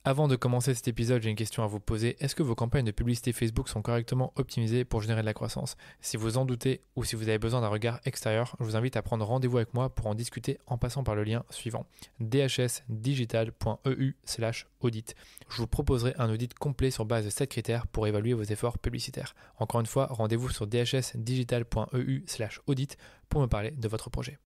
Avant de commencer cet épisode, j'ai une question à vous poser. Est-ce que vos campagnes de publicité Facebook sont correctement optimisées pour générer de la croissance? Si vous en doutez ou si vous avez besoin d'un regard extérieur, je vous invite à prendre rendez-vous avec moi pour en discuter en passant par le lien suivant: dhsdigital.eu/audit. Je vous proposerai un audit complet sur base de 7 critères pour évaluer vos efforts publicitaires. Encore une fois, rendez-vous sur dhsdigital.eu/audit pour me parler de votre projet.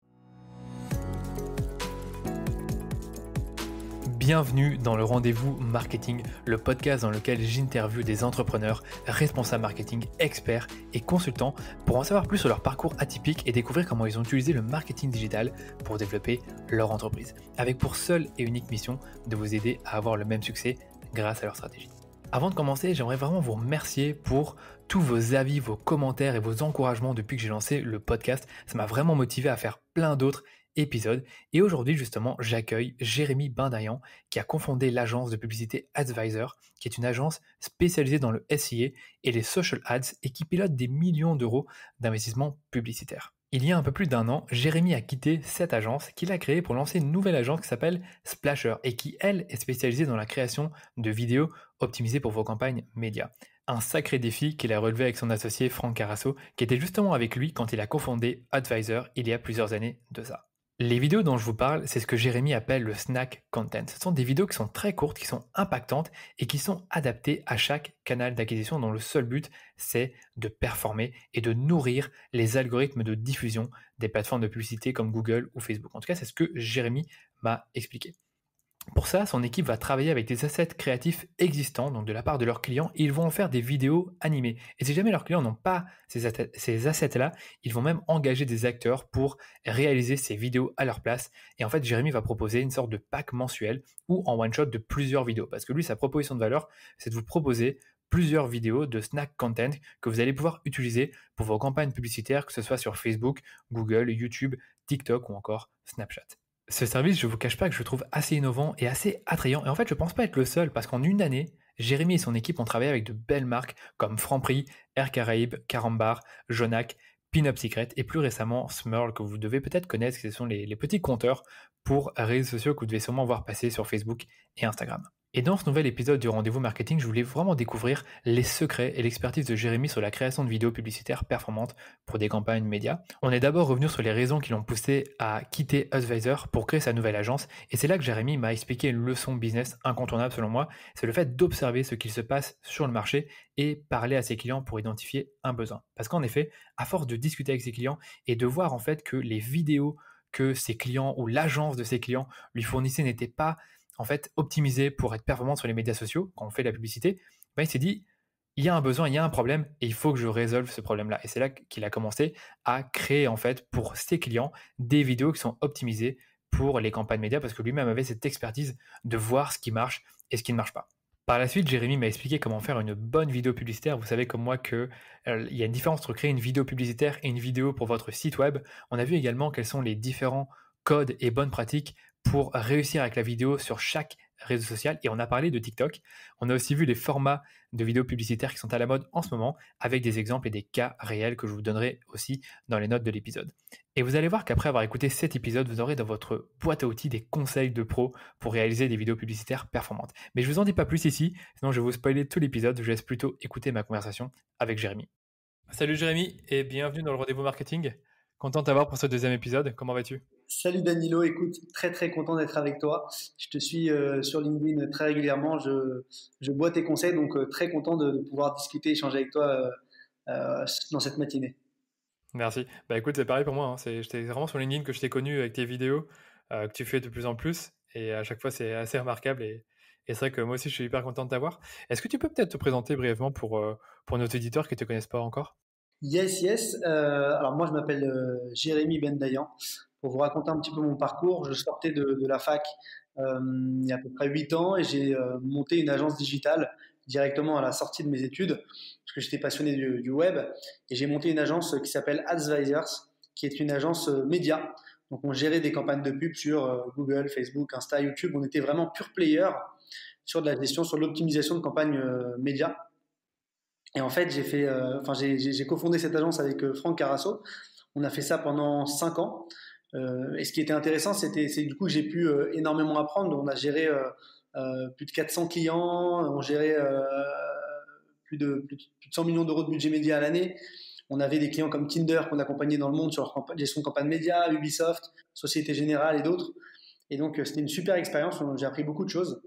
Bienvenue dans le Rendez-vous Marketing, le podcast dans lequel j'interviewe des entrepreneurs, responsables marketing, experts et consultants pour en savoir plus sur leur parcours atypique et découvrir comment ils ont utilisé le marketing digital pour développer leur entreprise, avec pour seule et unique mission de vous aider à avoir le même succès grâce à leur stratégie. Avant de commencer, j'aimerais vraiment vous remercier pour tous vos avis, vos commentaires et vos encouragements depuis que j'ai lancé le podcast. Ça m'a vraiment motivé à faire plein d'autres épisode. Et aujourd'hui, justement, j'accueille Jérémy Bindayan, qui a cofondé l'agence de publicité Advisor, qui est une agence spécialisée dans le SIA et les social ads et qui pilote des millions d'euros d'investissements publicitaires. Il y a un peu plus d'un an, Jérémy a quitté cette agence qu'il a créée pour lancer une nouvelle agence qui s'appelle Splasher et qui, elle, est spécialisée dans la création de vidéos optimisées pour vos campagnes médias. Un sacré défi qu'il a relevé avec son associé Franck Carasso, qui était justement avec lui quand il a cofondé Advisor il y a plusieurs années de ça. Les vidéos dont je vous parle, c'est ce que Jérémy appelle le snack content. Ce sont des vidéos qui sont très courtes, qui sont impactantes et qui sont adaptées à chaque canal d'acquisition dont le seul but, c'est de performer et de nourrir les algorithmes de diffusion des plateformes de publicité comme Google ou Facebook. En tout cas, c'est ce que Jérémy m'a expliqué. Pour ça, son équipe va travailler avec des assets créatifs existants, donc de la part de leurs clients, et ils vont en faire des vidéos animées. Et si jamais leurs clients n'ont pas ces assets-là, ils vont même engager des acteurs pour réaliser ces vidéos à leur place. Et en fait, Jérémy va proposer une sorte de pack mensuel ou en one-shot de plusieurs vidéos. Parce que lui, sa proposition de valeur, c'est de vous proposer plusieurs vidéos de snack content que vous allez pouvoir utiliser pour vos campagnes publicitaires, que ce soit sur Facebook, Google, YouTube, TikTok ou encore Snapchat. Ce service, je ne vous cache pas que je le trouve assez innovant et assez attrayant. Et en fait, je ne pense pas être le seul parce qu'en une année, Jérémy et son équipe ont travaillé avec de belles marques comme Franprix, Air Caraïbes, Carambar, Jonac, Pin-Up Secret et plus récemment Smurl, que vous devez peut-être connaître, ce sont les petits compteurs pour réseaux sociaux que vous devez sûrement voir passer sur Facebook et Instagram. Et dans ce nouvel épisode du Rendez-vous Marketing, je voulais vraiment découvrir les secrets et l'expertise de Jérémy sur la création de vidéos publicitaires performantes pour des campagnes médias. On est d'abord revenu sur les raisons qui l'ont poussé à quitter Advisor pour créer sa nouvelle agence. Et c'est là que Jérémy m'a expliqué une leçon business incontournable selon moi. C'est le fait d'observer ce qu'il se passe sur le marché et parler à ses clients pour identifier un besoin. Parce qu'en effet, à force de discuter avec ses clients et de voir en fait que les vidéos que ses clients ou l'agence de ses clients lui fournissaient n'étaient pas en fait optimisé pour être performant sur les médias sociaux, quand on fait de la publicité, il s'est dit, il y a un besoin, il y a un problème, et il faut que je résolve ce problème-là. Et c'est là qu'il a commencé à créer, en fait, pour ses clients, des vidéos qui sont optimisées pour les campagnes médias, parce que lui-même avait cette expertise de voir ce qui marche et ce qui ne marche pas. Par la suite, Jérémy m'a expliqué comment faire une bonne vidéo publicitaire. Vous savez comme moi qu'il y a une différence entre créer une vidéo publicitaire et une vidéo pour votre site web. On a vu également quels sont les différents codes et bonnes pratiques pour réussir avec la vidéo sur chaque réseau social. Et on a parlé de TikTok. On a aussi vu les formats de vidéos publicitaires qui sont à la mode en ce moment, avec des exemples et des cas réels que je vous donnerai aussi dans les notes de l'épisode. Et vous allez voir qu'après avoir écouté cet épisode, vous aurez dans votre boîte à outils des conseils de pro pour réaliser des vidéos publicitaires performantes. Mais je ne vous en dis pas plus ici, sinon je vais vous spoiler tout l'épisode. Je vous laisse plutôt écouter ma conversation avec Jérémy. Salut Jérémy et bienvenue dans le Rendez-vous Marketing. Content de t'avoir pour ce deuxième épisode. Comment vas-tu ? Salut Danilo, écoute, très très content d'être avec toi. Je te suis sur LinkedIn très régulièrement, je bois tes conseils, donc très content de pouvoir discuter, échanger avec toi dans cette matinée. Merci. Bah écoute, c'est pareil pour moi, hein. J'étais vraiment sur LinkedIn que je t'ai connu avec tes vidéos que tu fais de plus en plus et à chaque fois c'est assez remarquable et c'est vrai que moi aussi je suis hyper content de t'avoir. Est-ce que tu peux peut-être te présenter brièvement pour nos auditeurs qui ne te connaissent pas encore ? Yes. Alors moi je m'appelle Jérémy Bendayan. Pour vous raconter un petit peu mon parcours, je sortais de la fac il y a à peu près 8 ans et j'ai monté une agence digitale directement à la sortie de mes études parce que j'étais passionné du web et j'ai monté une agence qui s'appelle Advisors, qui est une agence média. Donc on gérait des campagnes de pub sur Google, Facebook, Insta, YouTube. On était vraiment pure player sur de la gestion, sur l'optimisation de campagnes médias. Et en fait, j'ai cofondé cette agence avec Franck Carasso. On a fait ça pendant 5 ans. Et ce qui était intéressant, c'est du coup que j'ai pu énormément apprendre. On a géré plus de 400 clients, on gérait plus de 100 millions d'euros de budget média à l'année. On avait des clients comme Tinder qu'on accompagnait dans le monde sur leur gestion de campagne média, Ubisoft, Société Générale et d'autres. Et donc, c'était une super expérience. J'ai appris beaucoup de choses.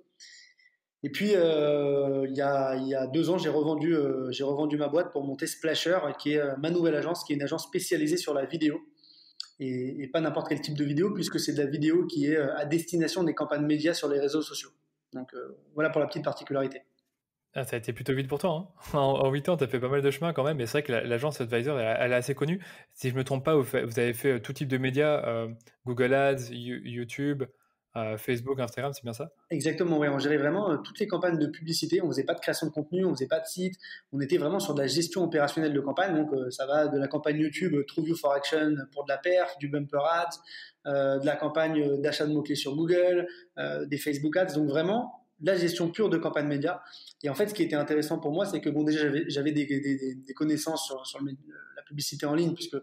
Et puis, il y a 2 ans, j'ai revendu ma boîte pour monter Splasher, qui est ma nouvelle agence, qui est une agence spécialisée sur la vidéo. Et pas n'importe quel type de vidéo, puisque c'est de la vidéo qui est à destination des campagnes médias sur les réseaux sociaux. Donc, voilà pour la petite particularité. Ah, ça a été plutôt vite pour toi, hein. En 8 ans, tu as fait pas mal de chemin quand même, et c'est vrai que l'agence Advisor, elle est assez connue. Si je me trompe pas, vous avez fait tout type de médias, Google Ads, YouTube, Facebook, Instagram, c'est bien ça? Exactement, oui. On gérait vraiment toutes les campagnes de publicité. On faisait pas de création de contenu, on faisait pas de site. On était vraiment sur de la gestion opérationnelle de campagne. Donc, ça va de la campagne YouTube TrueView for Action pour de la perf, du bumper ads, de la campagne d'achat de mots-clés sur Google, des Facebook ads. Donc, vraiment, de la gestion pure de campagne média. Et en fait, ce qui était intéressant pour moi, c'est que bon, déjà, j'avais des connaissances sur la publicité en ligne, puisque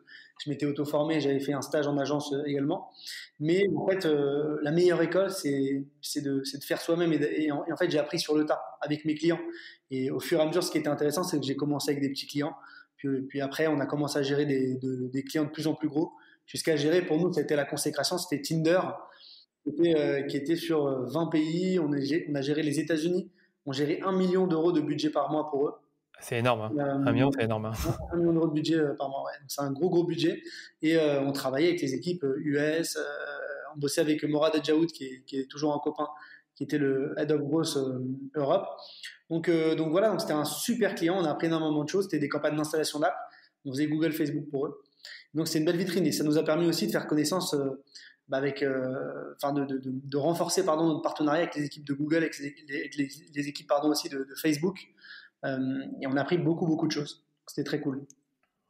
je m'étais auto-formé, j'avais fait un stage en agence également. Mais en fait, la meilleure école, c'est de faire soi-même. Et en fait, j'ai appris sur le tas avec mes clients. Et au fur et à mesure, ce qui était intéressant, c'est que j'ai commencé avec des petits clients. Puis après, on a commencé à gérer des clients de plus en plus gros. Jusqu'à gérer, pour nous, c'était la consécration, c'était Tinder, qui était sur 20 pays. On a géré les États-Unis. On gérait 1 million d'euros de budget par mois pour eux. C'est énorme, hein. Euh, 1 million, c'est énorme, hein. 1 million d'euros de budget par mois, ouais. Donc, c'est un gros budget. Et on travaillait avec les équipes US. On bossait avec Morad Adjaoud, qui est toujours un copain, qui était le Head of Growth Europe. Donc voilà, donc c'était un super client. On a appris énormément de choses. C'était des campagnes d'installation d'app. On faisait Google, Facebook pour eux. Donc c'est une belle vitrine et ça nous a permis aussi de faire connaissance de renforcer notre partenariat avec les équipes de Google, avec les équipes aussi de Facebook. Et on a appris beaucoup de choses. C'était très cool.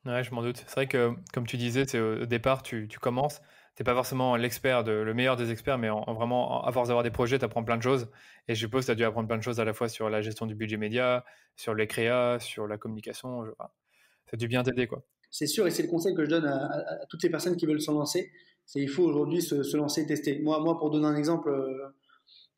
Ouais, je m'en doute. C'est vrai que, comme tu disais, au départ, tu commences, t'es pas forcément l'expert, le meilleur des experts, mais vraiment, à force d'avoir des projets, tu apprends plein de choses. Et je suppose que tu as dû apprendre plein de choses à la fois sur la gestion du budget média, sur les créas, sur la communication. Ça a dû bien t'aider, quoi. C'est sûr, et c'est le conseil que je donne à toutes les personnes qui veulent se lancer. C'est il faut aujourd'hui se lancer et tester. Moi, pour donner un exemple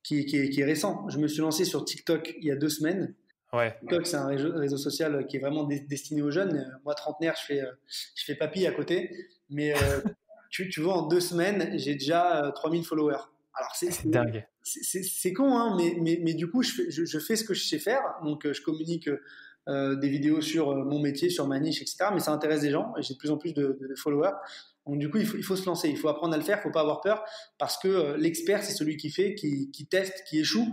qui est récent, je me suis lancé sur TikTok il y a 2 semaines. Ouais. TikTok, c'est un réseau social qui est vraiment destiné aux jeunes. Moi, trentenaire, je fais papy à côté. Mais tu vois, en 2 semaines, j'ai déjà 3000 followers. Alors, C'est dingue. C'est con, hein, mais du coup, je fais ce que je sais faire. Donc, je communique des vidéos sur mon métier, sur ma niche, etc. Mais ça intéresse des gens et j'ai de plus en plus de followers. Donc, du coup, il faut se lancer. Il faut apprendre à le faire. Il ne faut pas avoir peur parce que l'expert, c'est celui qui fait, qui teste, qui échoue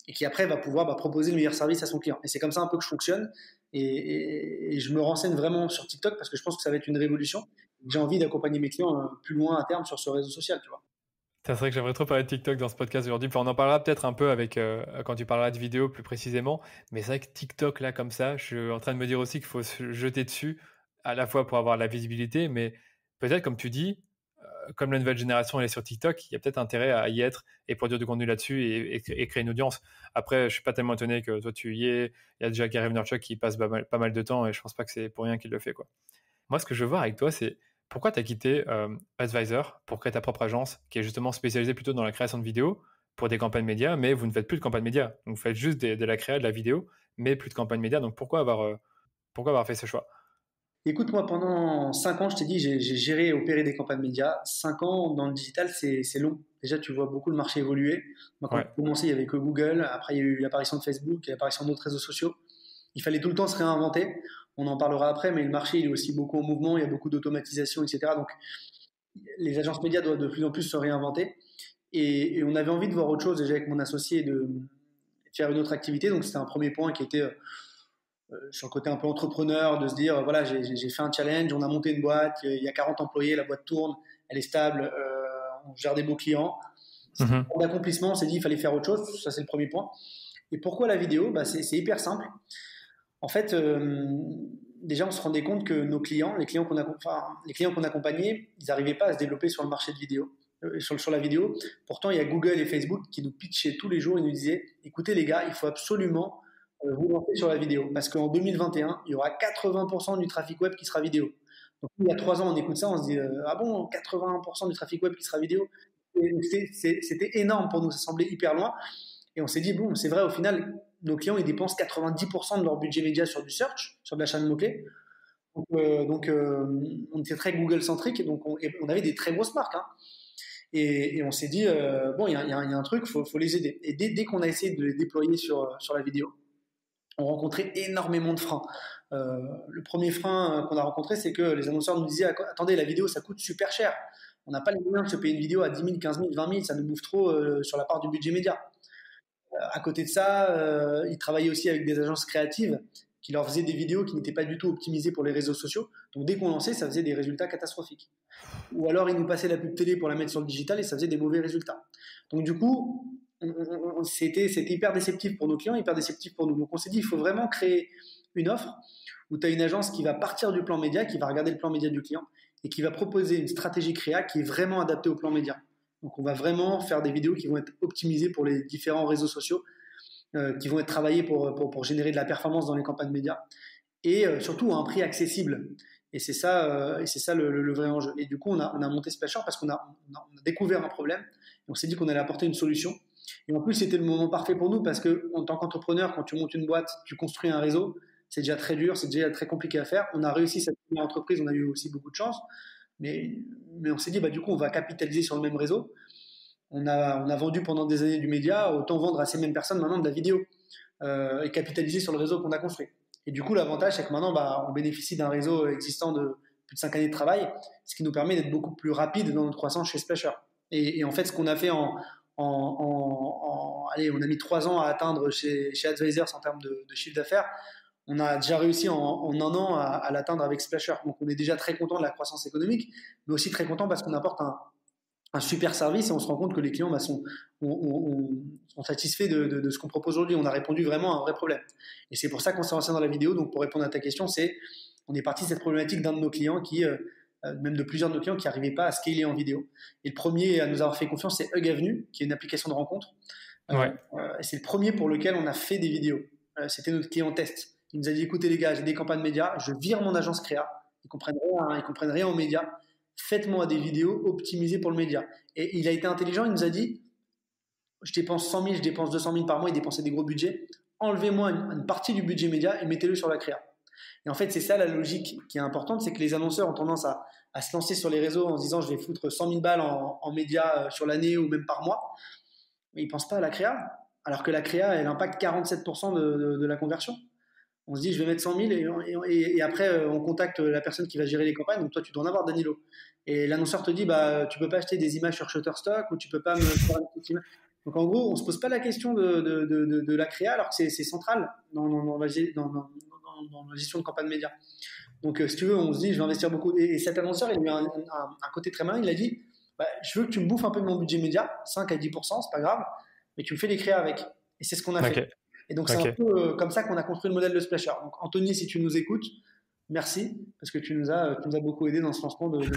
et qui après va pouvoir proposer le meilleur service à son client. Et c'est comme ça un peu que je fonctionne. Et je me renseigne vraiment sur TikTok parce que je pense que ça va être une révolution. J'ai envie d'accompagner mes clients plus loin à terme sur ce réseau social, tu vois. C'est vrai que j'aimerais trop parler de TikTok dans ce podcast aujourd'hui. Puis on en parlera peut-être un peu avec quand tu parleras de vidéo plus précisément. Mais c'est vrai que TikTok, là, comme ça, je suis en train de me dire aussi qu'il faut se jeter dessus, à la fois pour avoir la visibilité, mais peut-être, comme tu dis, comme la nouvelle génération elle est sur TikTok, il y a peut-être intérêt à y être et produire du contenu là-dessus et créer une audience. Après, je suis pas tellement étonné que toi tu y es. Il y a déjà Gary Vaynerchuk qui passe pas mal de temps et je pense pas que c'est pour rien qu'il le fait, quoi. Moi, ce que je veux voir avec toi, c'est pourquoi tu as quitté Advisor pour créer ta propre agence qui est justement spécialisée plutôt dans la création de vidéos pour des campagnes médias, mais vous ne faites plus de campagnes médias. Donc, vous faites juste de la créa, de la vidéo, mais plus de campagnes médias. Donc, pourquoi avoir fait ce choix? Écoute, moi, pendant 5 ans, je t'ai dit, j'ai géré et opéré des campagnes médias. 5 ans dans le digital, c'est long. Déjà, tu vois beaucoup le marché évoluer. Moi, quand Ouais. j'ai commencé, il n'y avait que Google. Après, il y a eu l'apparition de Facebook, l'apparition d'autres réseaux sociaux. Il fallait tout le temps se réinventer. On en parlera après, mais le marché, il est aussi beaucoup en mouvement. Il y a beaucoup d'automatisation, etc. Donc, les agences médias doivent de plus en plus se réinventer. Et on avait envie de voir autre chose déjà avec mon associé, de faire une autre activité. Donc, c'était un premier point qui était sur le côté un peu entrepreneur, de se dire, voilà, j'ai fait un challenge, on a monté une boîte, il y a 40 employés, la boîte tourne, elle est stable, on gère des beaux clients. C'est un accomplissement, on s'est dit, il fallait faire autre chose, ça c'est le premier point. Et pourquoi la vidéo? C'est hyper simple. En fait, déjà, on se rendait compte que nos clients, les clients qu'on accompagnait, ils n'arrivaient pas à se développer sur le marché de vidéo, sur la vidéo. Pourtant, il y a Google et Facebook qui nous pitchaient tous les jours et nous disaient, écoutez les gars, il faut absolument vous lancer sur la vidéo. Parce qu'en 2021, il y aura 80% du trafic web qui sera vidéo. Donc, il y a 3 ans, on écoute ça, on se dit, ah bon, 80% du trafic web qui sera vidéo? C'était énorme pour nous, ça semblait hyper loin. Et on s'est dit, bon, c'est vrai, au final, nos clients, ils dépensent 90% de leur budget média sur du search, sur de l'achat de mots-clés. On était très Google-centrique, donc on avait des très grosses marques. Hein. Et on s'est dit, bon, il y a un truc, faut les aider. Et dès qu'on a essayé de les déployer sur la vidéo, on rencontrait énormément de freins. Le premier frein qu'on a rencontré, c'est que les annonceurs nous disaient, attendez, la vidéo, ça coûte super cher. On n'a pas les moyens de se payer une vidéo à 10 000, 15 000, 20 000, ça nous bouffe trop sur la part du budget média. À côté de ça, ils travaillaient aussi avec des agences créatives qui leur faisaient des vidéos qui n'étaient pas du tout optimisées pour les réseaux sociaux. Donc dès qu'on lançait, ça faisait des résultats catastrophiques. Ou alors ils nous passaient la pub télé pour la mettre sur le digital et ça faisait des mauvais résultats. Donc du coup, c'était hyper déceptif pour nos clients, hyper déceptif pour nous. Donc on s'est dit, il faut vraiment créer une offre où tu as une agence qui va partir du plan média, qui va regarder le plan média du client et qui va proposer une stratégie créa qui est vraiment adaptée au plan média. Donc on va vraiment faire des vidéos qui vont être optimisées pour les différents réseaux sociaux, qui vont être travaillées pour générer de la performance dans les campagnes médias et surtout à un prix accessible. Et c'est ça le vrai enjeu. Et du coup, on a monté Splasher parce qu'on a découvert un problème et on s'est dit qu'on allait apporter une solution. Et en plus, c'était le moment parfait pour nous parce que en tant qu'entrepreneur, quand tu montes une boîte, tu construis un réseau, c'est déjà très dur, c'est déjà très compliqué à faire. On a réussi cette première entreprise, on a eu aussi beaucoup de chance, mais on s'est dit, du coup, on va capitaliser sur le même réseau. On a vendu pendant des années du média, autant vendre à ces mêmes personnes maintenant de la vidéo et capitaliser sur le réseau qu'on a construit. Et du coup, l'avantage, c'est que maintenant, on bénéficie d'un réseau existant de plus de 5 années de travail, ce qui nous permet d'être beaucoup plus rapide dans notre croissance chez Splasher. Et en fait, ce qu'on a fait allez, on a mis 3 ans à atteindre chez Advisors en termes de chiffre d'affaires. On a déjà réussi en 1 an à l'atteindre avec Splasher. Donc, on est déjà très content de la croissance économique, mais aussi très content parce qu'on apporte un super service et on se rend compte que les clients sont satisfaits de ce qu'on propose aujourd'hui. On a répondu vraiment à un vrai problème. Et c'est pour ça qu'on s'est lancé dans la vidéo. Donc, pour répondre à ta question, on est parti de cette problématique d'un de nos clients même de plusieurs de nos clients qui n'arrivaient pas à scaler en vidéo. Et le premier à nous avoir fait confiance, c'est Hug Avenue, qui est une application de rencontre. C'est le premier pour lequel on a fait des vidéos. C'était notre client test. Il nous a dit, écoutez les gars, j'ai des campagnes médias, je vire mon agence créa. Ils comprennent rien aux médias. Faites-moi des vidéos optimisées pour le média. Et il a été intelligent, il nous a dit, je dépense 100 000, je dépense 200 000 par mois, il dépensait des gros budgets, enlevez-moi une partie du budget média et mettez-le sur la créa. Et en fait, c'est ça la logique qui est importante, c'est que les annonceurs ont tendance à se lancer sur les réseaux en se disant, je vais foutre 100 000 balles en médias sur l'année ou même par mois, mais ils ne pensent pas à la créa, alors que la créa, elle impacte 47% de la conversion. On se dit, je vais mettre 100 000 et après, on contacte la personne qui va gérer les campagnes. Donc, toi, tu dois en avoir, Danilo. Et l'annonceur te dit, tu peux pas acheter des images sur Shutterstock ou tu peux pas me faire une petite image. Donc, en gros, on se pose pas la question de la créa alors que c'est central dans la gestion de campagne média. Donc, si tu veux, on se dit, je vais investir beaucoup. Et cet annonceur, il a eu un côté très malin. Il a dit, je veux que tu me bouffes un peu de mon budget média, 5 à 10%, c'est pas grave, mais tu me fais les créas avec. Et c'est ce qu'on a fait. Et donc, c'est un peu comme ça qu'on a construit le modèle de Splasher. Donc, Anthony, si tu nous écoutes, merci, parce que tu nous as beaucoup aidé dans ce lancement de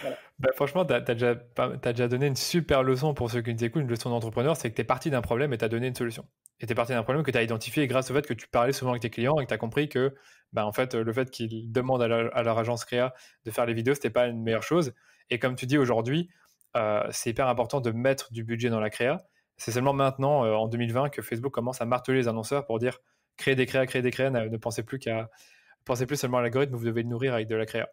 voilà. Franchement, tu as déjà donné une super leçon pour ceux qui nous écoutent, une leçon d'entrepreneur, c'est que tu es parti d'un problème et tu as donné une solution. Et tu es parti d'un problème que tu as identifié grâce au fait que tu parlais souvent avec tes clients et que tu as compris que en fait, le fait qu'ils demandent à leur agence créa de faire les vidéos, ce n'était pas une meilleure chose. Et comme tu dis aujourd'hui, c'est hyper important de mettre du budget dans la créa. C'est seulement maintenant, en 2020, que Facebook commence à marteler les annonceurs pour dire créez des créas, ne pensez plus seulement à l'algorithme, vous devez le nourrir avec de la créa.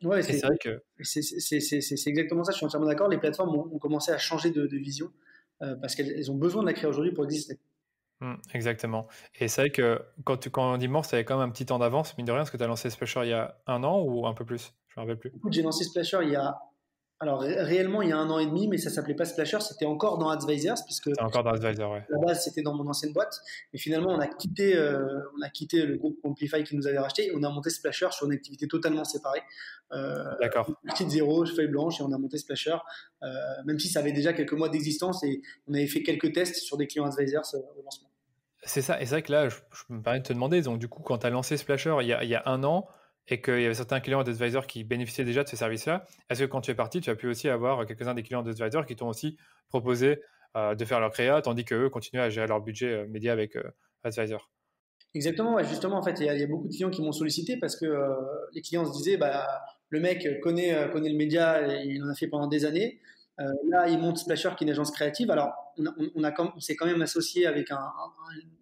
Ouais, c'est vrai que c'est exactement ça, je suis entièrement d'accord. Les plateformes ont commencé à changer de vision parce qu'elles ont besoin de la créa aujourd'hui pour exister. Exactement. Et c'est vrai que quand on dit mort, ça avait quand même un petit temps d'avance, mine de rien, parce que tu as lancé Splasher il y a 1 an ou un peu plus? Je ne me rappelle plus. Écoute, j'ai lancé Splasher alors réellement il y a 1 an et demi, mais ça s'appelait pas Splasher, c'était encore dans Advisors, puisque c'était encore dans Advisors, ouais. À la base c'était dans mon ancienne boîte, mais finalement on a quitté le groupe Amplify qui nous avait racheté et on a monté Splasher sur une activité totalement séparée. D'accord. Petite zéro, feuille blanche, et on a monté Splasher, même si ça avait déjà quelques mois d'existence et on avait fait quelques tests sur des clients Advisors au lancement. C'est ça, et c'est vrai que là, je me permets de te demander, donc du coup, quand tu as lancé Splasher il y a 1 an, et qu'il y avait certains clients d'Advisor qui bénéficiaient déjà de ce service-là, est-ce que quand tu es parti, tu as pu aussi avoir quelques-uns des clients d'Advisor qui t'ont aussi proposé de faire leur créa, tandis qu'eux continuaient à gérer leur budget média avec Advisor? Exactement, ouais, justement, en fait, il y a beaucoup de clients qui m'ont sollicité parce que les clients se disaient, le mec connaît le média, et il en a fait pendant des années, Là, il monte Splasher, qui est une agence créative. Alors, on s'est quand même associé avec une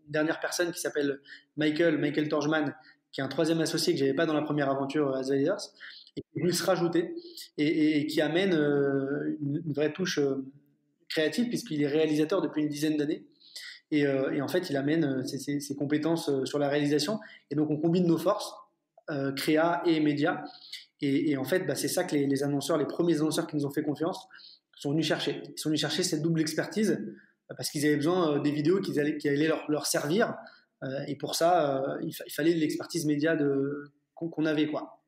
dernière personne qui s'appelle Michael Torjman, qui est un troisième associé que j'avais pas dans la première aventure Advisors, et qui est venu se rajouter et qui amène une vraie touche créative, puisqu'il est réalisateur depuis une dizaine d'années. Et en fait, il amène ses compétences sur la réalisation. Et donc, on combine nos forces, créa et médias. Et en fait, c'est ça que les annonceurs, les premiers annonceurs qui nous ont fait confiance, sont venus chercher. Ils sont venus chercher cette double expertise parce qu'ils avaient besoin des vidéos qui allaient leur servir. Et pour ça, il fallait de l'expertise média qu'on avait, quoi.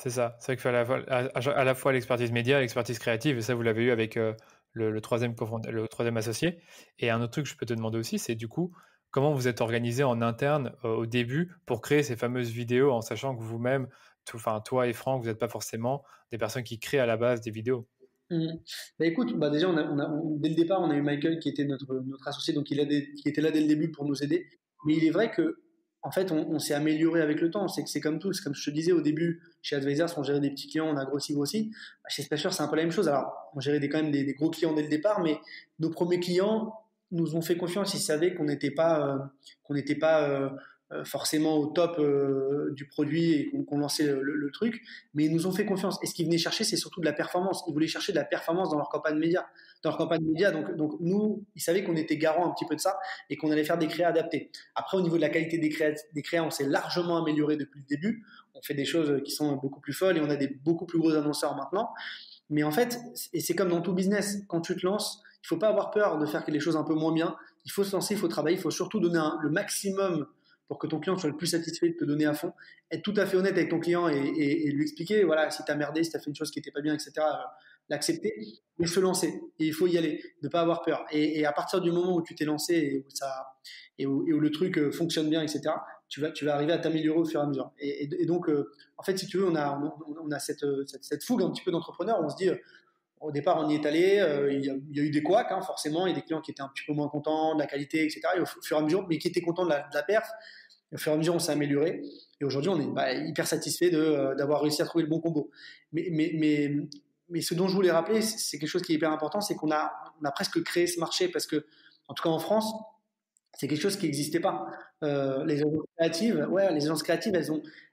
C'est ça. C'est vrai qu'il fallait à la fois l'expertise média et l'expertise créative. Et ça, vous l'avez eu avec le troisième associé. Et un autre truc que je peux te demander aussi, c'est du coup, comment vous êtes organisé en interne au début pour créer ces fameuses vidéos en sachant que vous-même, toi et Franck, vous n'êtes pas forcément des personnes qui créent à la base des vidéos. Écoute, déjà, dès le départ, on a eu Michael qui était notre associé, donc qui était là dès le début pour nous aider. Mais il est vrai que, en fait, on s'est amélioré avec le temps. C'est comme tout. C'est comme je te disais au début, chez Advisors, on gérait des petits clients, on a grossi. Chez Splasher, c'est un peu la même chose. Alors, on gérait quand même des gros clients dès le départ, mais nos premiers clients nous ont fait confiance. Ils savaient qu'on n'était pas forcément au top du produit et qu'on lançait le truc, mais ils nous ont fait confiance. Et ce qu'ils venaient chercher, c'est surtout de la performance. Ils voulaient chercher de la performance dans leur campagne média. Donc nous, ils savaient qu'on était garant un petit peu de ça et qu'on allait faire des créas adaptés. Après, au niveau de la qualité des créas, on s'est largement amélioré depuis le début. On fait des choses qui sont beaucoup plus folles et on a des beaucoup plus gros annonceurs maintenant. Mais en fait, et c'est comme dans tout business, quand tu te lances, il faut pas avoir peur de faire les choses un peu moins bien. Il faut se lancer, il faut travailler, il faut surtout donner le maximum pour que ton client soit le plus satisfait de te donner à fond, être tout à fait honnête avec ton client et lui expliquer, voilà, si tu as merdé, si tu as fait une chose qui n'était pas bien, etc., l'accepter, mais se lancer. Et il faut y aller, ne pas avoir peur. Et à partir du moment où tu t'es lancé et où le truc fonctionne bien, etc., tu vas arriver à t'améliorer au fur et à mesure. Et donc, en fait, si tu veux, on a cette fougue un petit peu d'entrepreneur, on se dit, au départ, on y est allé, il y a eu des couacs, forcément, il y a des clients qui étaient un petit peu moins contents de la qualité, etc., et au fur et à mesure, mais qui étaient contents de la perf. Au fur et à mesure, on s'est amélioré. Et aujourd'hui, on est hyper satisfait d'avoir réussi à trouver le bon combo. Mais ce dont je voulais rappeler, c'est quelque chose qui est hyper important, c'est qu'on a presque créé ce marché parce que, en tout cas en France, c'est quelque chose qui n'existait pas. Les agences créatives,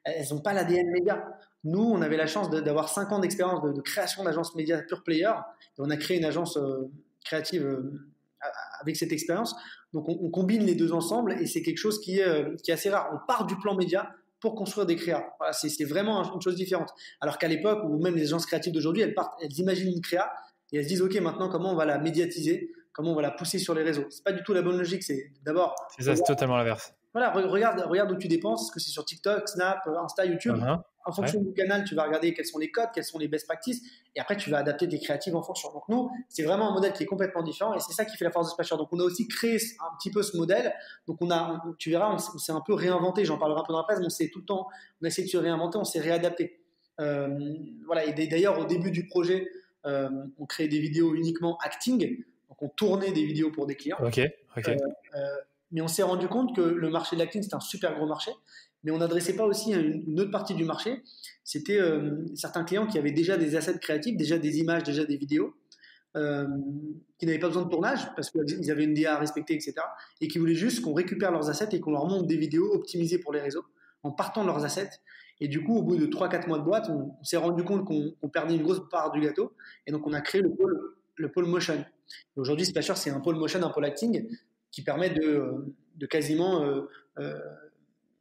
elles ont pas l'ADN média. Nous, on avait la chance d'avoir 5 ans d'expérience de création d'agences média pure player. Et on a créé une agence créative avec cette expérience. Donc, on combine les deux ensemble et c'est quelque chose qui est assez rare. On part du plan média pour construire des créas. Voilà, c'est vraiment une chose différente. Alors qu'à l'époque, ou même les agences créatives d'aujourd'hui, elles imaginent une créa et elles se disent, OK, maintenant, comment on va la médiatiser? Comment on va la pousser sur les réseaux? C'est pas du tout la bonne logique. C'est d'abord. C'est ça, c'est totalement l'inverse. Voilà, regarde où tu dépenses. Est-ce que c'est sur TikTok, Snap, Insta, YouTube? En fonction du canal, tu vas regarder quels sont les codes, quelles sont les best practices, et après tu vas adapter tes créatives en fonction. Donc nous, c'est vraiment un modèle qui est complètement différent, et c'est ça qui fait la force de Splasher. Donc on a aussi créé un petit peu ce modèle. Donc tu verras, on s'est un peu réinventé. J'en parlerai un peu dans la presse, mais on a essayé de se réinventer, on s'est réadapté. Voilà. Et d'ailleurs, au début du projet, on créait des vidéos uniquement acting. Donc on tournait des vidéos pour des clients. Ok. Mais on s'est rendu compte que le marché de l'acting, c'était un super gros marché. Mais on n'adressait pas aussi une autre partie du marché. C'était certains clients qui avaient déjà des assets créatifs, déjà des images, déjà des vidéos, qui n'avaient pas besoin de tournage parce qu'ils avaient une DA à respecter, etc. Et qui voulaient juste qu'on récupère leurs assets et qu'on leur monte des vidéos optimisées pour les réseaux en partant de leurs assets. Et du coup, au bout de 3-4 mois de boîte, on s'est rendu compte qu'on perdait une grosse part du gâteau. Et donc, on a créé le pôle motion. Et aujourd'hui, Splasher, c'est un pôle motion, un pôle acting qui permet de quasiment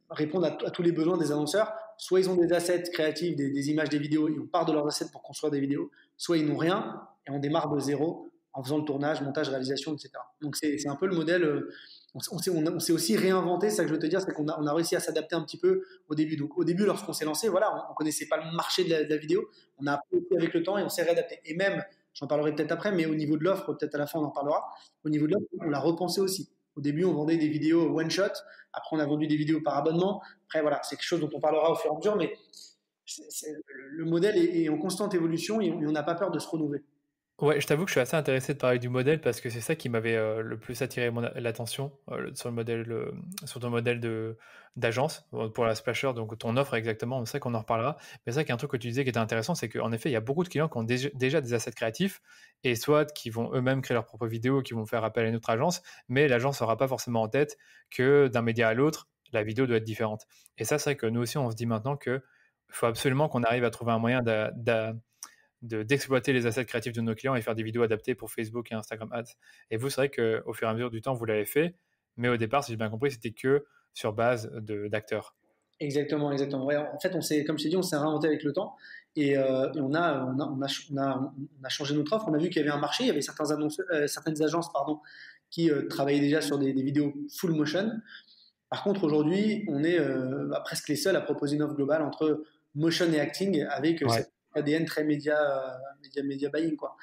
répondre à tous les besoins des annonceurs. Soit ils ont des assets créatifs, des images, des vidéos, et on part de leurs assets pour construire des vidéos, soit ils n'ont rien et on démarre de zéro en faisant le tournage, montage, réalisation, etc. Donc c'est un peu le modèle. On s'est aussi réinventé, c'est ça que je veux te dire, c'est qu'on a réussi à s'adapter un petit peu au début. Donc au début, lorsqu'on s'est lancé, voilà, on ne connaissait pas le marché de la vidéo, on a appris avec le temps et on s'est réadapté. Et même, j'en parlerai peut-être après, mais au niveau de l'offre, peut-être à la fin on en parlera, au niveau de l'offre, on l'a repensé aussi. Au début, on vendait des vidéos one shot. Après, on a vendu des vidéos par abonnement. Après, voilà, c'est quelque chose dont on parlera au fur et à mesure, mais le modèle est en constante évolution et on n'a pas peur de se renouveler. Ouais, je t'avoue que je suis assez intéressé de parler du modèle parce que c'est ça qui m'avait le plus attiré l'attention sur ton modèle d'agence pour la Splasher, donc ton offre exactement, c'est ça qu'on en reparlera. Mais c'est vrai qu'un truc que tu disais qui était intéressant, c'est qu'en effet, il y a beaucoup de clients qui ont déjà des assets créatifs et soit qui vont eux-mêmes créer leurs propres vidéos, qui vont faire appel à une autre agence, mais l'agence n'aura pas forcément en tête que d'un média à l'autre, la vidéo doit être différente. Et ça, c'est vrai que nous aussi, on se dit maintenant que faut absolument qu'on arrive à trouver un moyen d'exploiter les assets créatifs de nos clients et faire des vidéos adaptées pour Facebook et Instagram Ads. Et vous, c'est vrai qu'au fur et à mesure du temps, vous l'avez fait, mais au départ, si j'ai bien compris, c'était que sur base d'acteurs. Exactement, exactement. Ouais, en fait, comme je t'ai dit, on s'est réinventé avec le temps et on a changé notre offre. On a vu qu'il y avait un marché, il y avait certaines agences pardon, qui travaillaient déjà sur des vidéos full motion. Par contre, aujourd'hui, on est presque les seuls à proposer une offre globale entre motion et acting avec Ouais. cet ADN très média buying, quoi.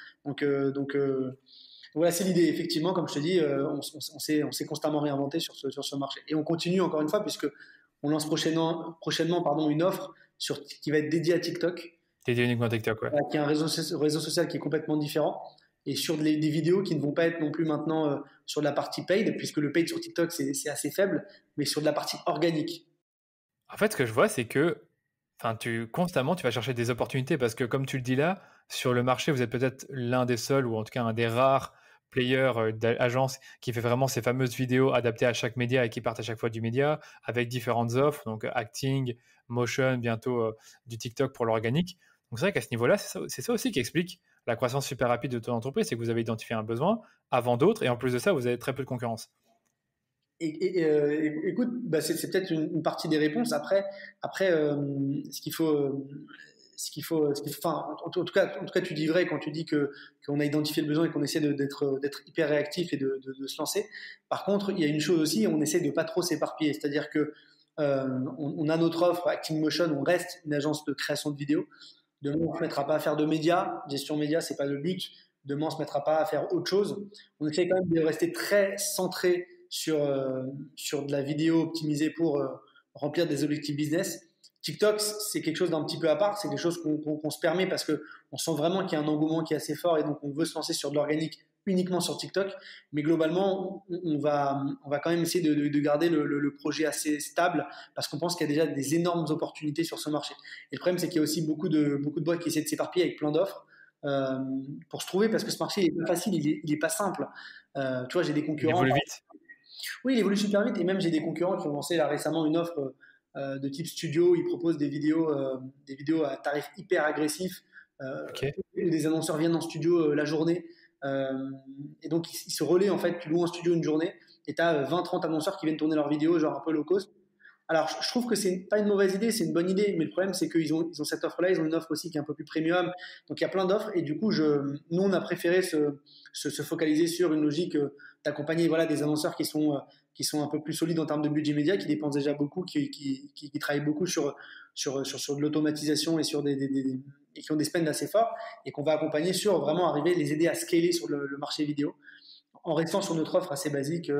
Voilà, c'est l'idée. Effectivement, comme je te dis, on s'est constamment réinventé sur ce marché. Et on continue encore une fois, puisque on lance prochainement pardon, une offre qui va être dédiée à TikTok, Dédié uniquement à TikTok, ouais. qui est un réseau social qui est complètement différent, et sur des vidéos qui ne vont pas être non plus maintenant sur de la partie paid, puisque le paid sur TikTok, c'est assez faible, mais sur de la partie organique. En fait, ce que je vois, c'est que constamment, tu vas chercher des opportunités parce que, comme tu le dis là, sur le marché, vous êtes peut-être l'un des seuls ou en tout cas un des rares players d'agences qui fait vraiment ces fameuses vidéos adaptées à chaque média et qui partent à chaque fois du média avec différentes offres, donc acting, motion, bientôt du TikTok pour l'organique. Donc c'est vrai qu'à ce niveau-là, c'est ça aussi qui explique la croissance super rapide de ton entreprise, c'est que vous avez identifié un besoin avant d'autres et en plus de ça, vous avez très peu de concurrence. Écoute, bah c'est peut-être une partie des réponses. Après, ce qu'il faut, enfin, en tout cas, tu dis vrai quand tu dis que qu'on a identifié le besoin et qu'on essaie d'être hyper réactif et de se lancer. Par contre, il y a une chose aussi, on essaie de pas trop s'éparpiller. C'est-à-dire que on a notre offre Acting Motion, on reste une agence de création de vidéos. Demain, on ne se mettra pas à faire de médias, gestion média, c'est pas le but. Demain, on se mettra pas à faire autre chose. On essaie quand même de rester très centré sur de la vidéo optimisée pour remplir des objectifs business. TikTok, c'est quelque chose d'un petit peu à part, c'est quelque chose qu'on se permet parce que on sent vraiment qu'il y a un engouement qui est assez fort et donc on veut se lancer sur de l'organique uniquement sur TikTok. Mais globalement, on va quand même essayer de garder le projet assez stable parce qu'on pense qu'il y a déjà des énormes opportunités sur ce marché. Et le problème, c'est qu'il y a aussi beaucoup de boîtes qui essaient de s'éparpiller avec plein d'offres pour se trouver parce que ce marché il est pas facile, il est pas simple. Tu vois, j'ai des Il concurrents. évolue vite. Oui, il évolue super vite et même j'ai des concurrents qui ont lancé là récemment une offre de type studio. Ils proposent des vidéos à tarif hyper agressif. Ok. Où des annonceurs viennent en studio la journée et donc ils se relaient en fait. Tu loues un studio une journée et tu as 20-30 annonceurs qui viennent tourner leurs vidéos, genre un peu low cost. Alors, je trouve que c'est pas une mauvaise idée, c'est une bonne idée, mais le problème, c'est ils ont cette offre-là, ils ont une offre aussi qui est un peu plus premium. Donc, il y a plein d'offres, et du coup, nous, on a préféré se focaliser sur une logique d'accompagner voilà, des annonceurs qui sont un peu plus solides en termes de budget média, qui dépensent déjà beaucoup, qui travaillent beaucoup sur de l'automatisation et et qui ont des spends assez forts, et qu'on va accompagner sur vraiment arriver, les aider à scaler sur le marché vidéo en restant sur notre offre assez basique,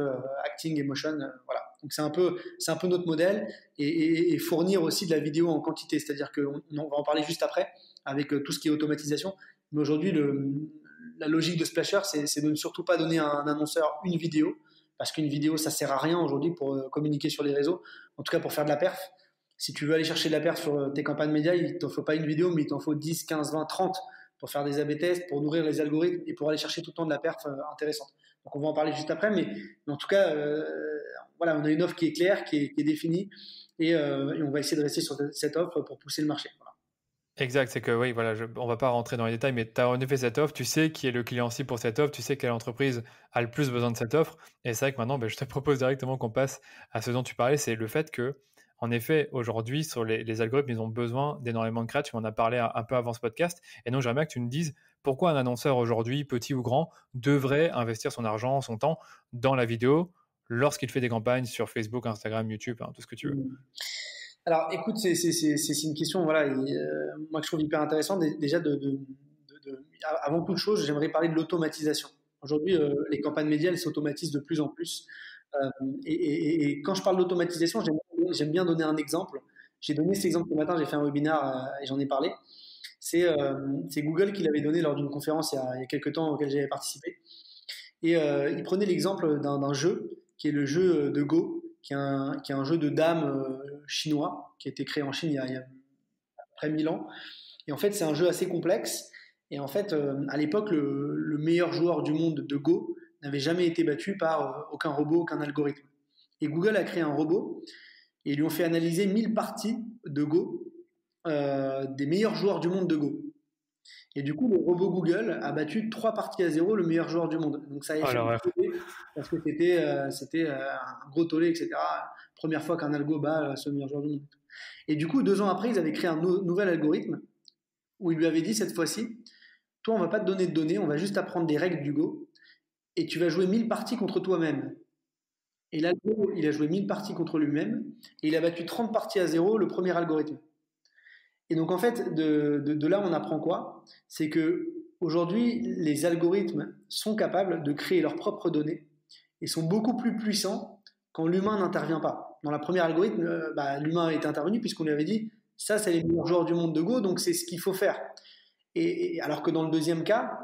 acting et motion, voilà. Donc c'est un peu notre modèle et fournir aussi de la vidéo en quantité, c'est-à-dire on va en parler juste après avec tout ce qui est automatisation. Mais aujourd'hui, la logique de Splasher, c'est de ne surtout pas donner à un annonceur une vidéo, parce qu'une vidéo, ça sert à rien aujourd'hui pour communiquer sur les réseaux, en tout cas pour faire de la perf. Si tu veux aller chercher de la perf sur tes campagnes médias, il t'en faut pas une vidéo, mais il t'en faut 10, 15, 20, 30 pour faire des A/B tests, pour nourrir les algorithmes et pour aller chercher tout le temps de la perf intéressante. Donc on va en parler juste après, mais en tout cas, voilà, on a une offre qui est claire, qui est définie, et on va essayer de rester sur cette offre pour pousser le marché. Voilà. Exact, c'est que oui, voilà, on va pas rentrer dans les détails, mais tu as en effet cette offre, tu sais qui est le client cible pour cette offre, tu sais quelle entreprise a le plus besoin de cette offre, et c'est vrai que maintenant, je te propose directement qu'on passe à ce dont tu parlais, c'est le fait que, en effet, aujourd'hui, sur les algorithmes, ils ont besoin d'énormément de créa, tu m'en as parlé un peu avant ce podcast, et donc j'aimerais bien que tu me dises pourquoi un annonceur aujourd'hui, petit ou grand, devrait investir son argent, son temps dans la vidéo lorsqu'il fait des campagnes sur Facebook, Instagram, YouTube, tout ce que tu veux. Alors, écoute, c'est une question, voilà, moi que je trouve hyper intéressante. Déjà, avant toute chose, j'aimerais parler de l'automatisation. Aujourd'hui, les campagnes médias, elles s'automatisent de plus en plus. Et quand je parle d'automatisation, j'aime bien donner un exemple. J'ai donné cet exemple ce matin, j'ai fait un webinaire et j'en ai parlé. C'est Google qui l'avait donné lors d'une conférence il y a quelques temps auquel j'avais participé. Et il prenait l'exemple d'un jeu qui est le jeu de Go, qui est un jeu de dames chinois qui a été créé en Chine il y a à peu près 1000 ans. Et en fait, c'est un jeu assez complexe. Et en fait, à l'époque, le meilleur joueur du monde de Go n'avait jamais été battu par aucun robot, aucun algorithme. Et Google a créé un robot et ils lui ont fait analyser 1000 parties de Go des meilleurs joueurs du monde de Go. Et du coup, le robot Google a battu 3 parties à 0 le meilleur joueur du monde. Donc ça a fait un tollé, parce que c'était un gros tollé, etc. Première fois qu'un algo bat ce meilleur joueur du monde. Et du coup, 2 ans après, ils avaient créé un nouvel algorithme où ils lui avaient dit cette fois-ci, toi, on va pas te donner de données, on va juste apprendre des règles du Go et tu vas jouer 1000 parties contre toi-même. Et l'algo, il a joué 1000 parties contre lui-même et il a battu 30 parties à 0 le premier algorithme. Et donc en fait, de là, on apprend quoi? C'est que aujourd'hui, les algorithmes sont capables de créer leurs propres données et sont beaucoup plus puissants quand l'humain n'intervient pas. Dans la première algorithme, l'humain est intervenu puisqu'on lui avait dit ça, c'est les meilleurs joueurs du monde de Go, donc c'est ce qu'il faut faire. Et alors que dans le deuxième cas,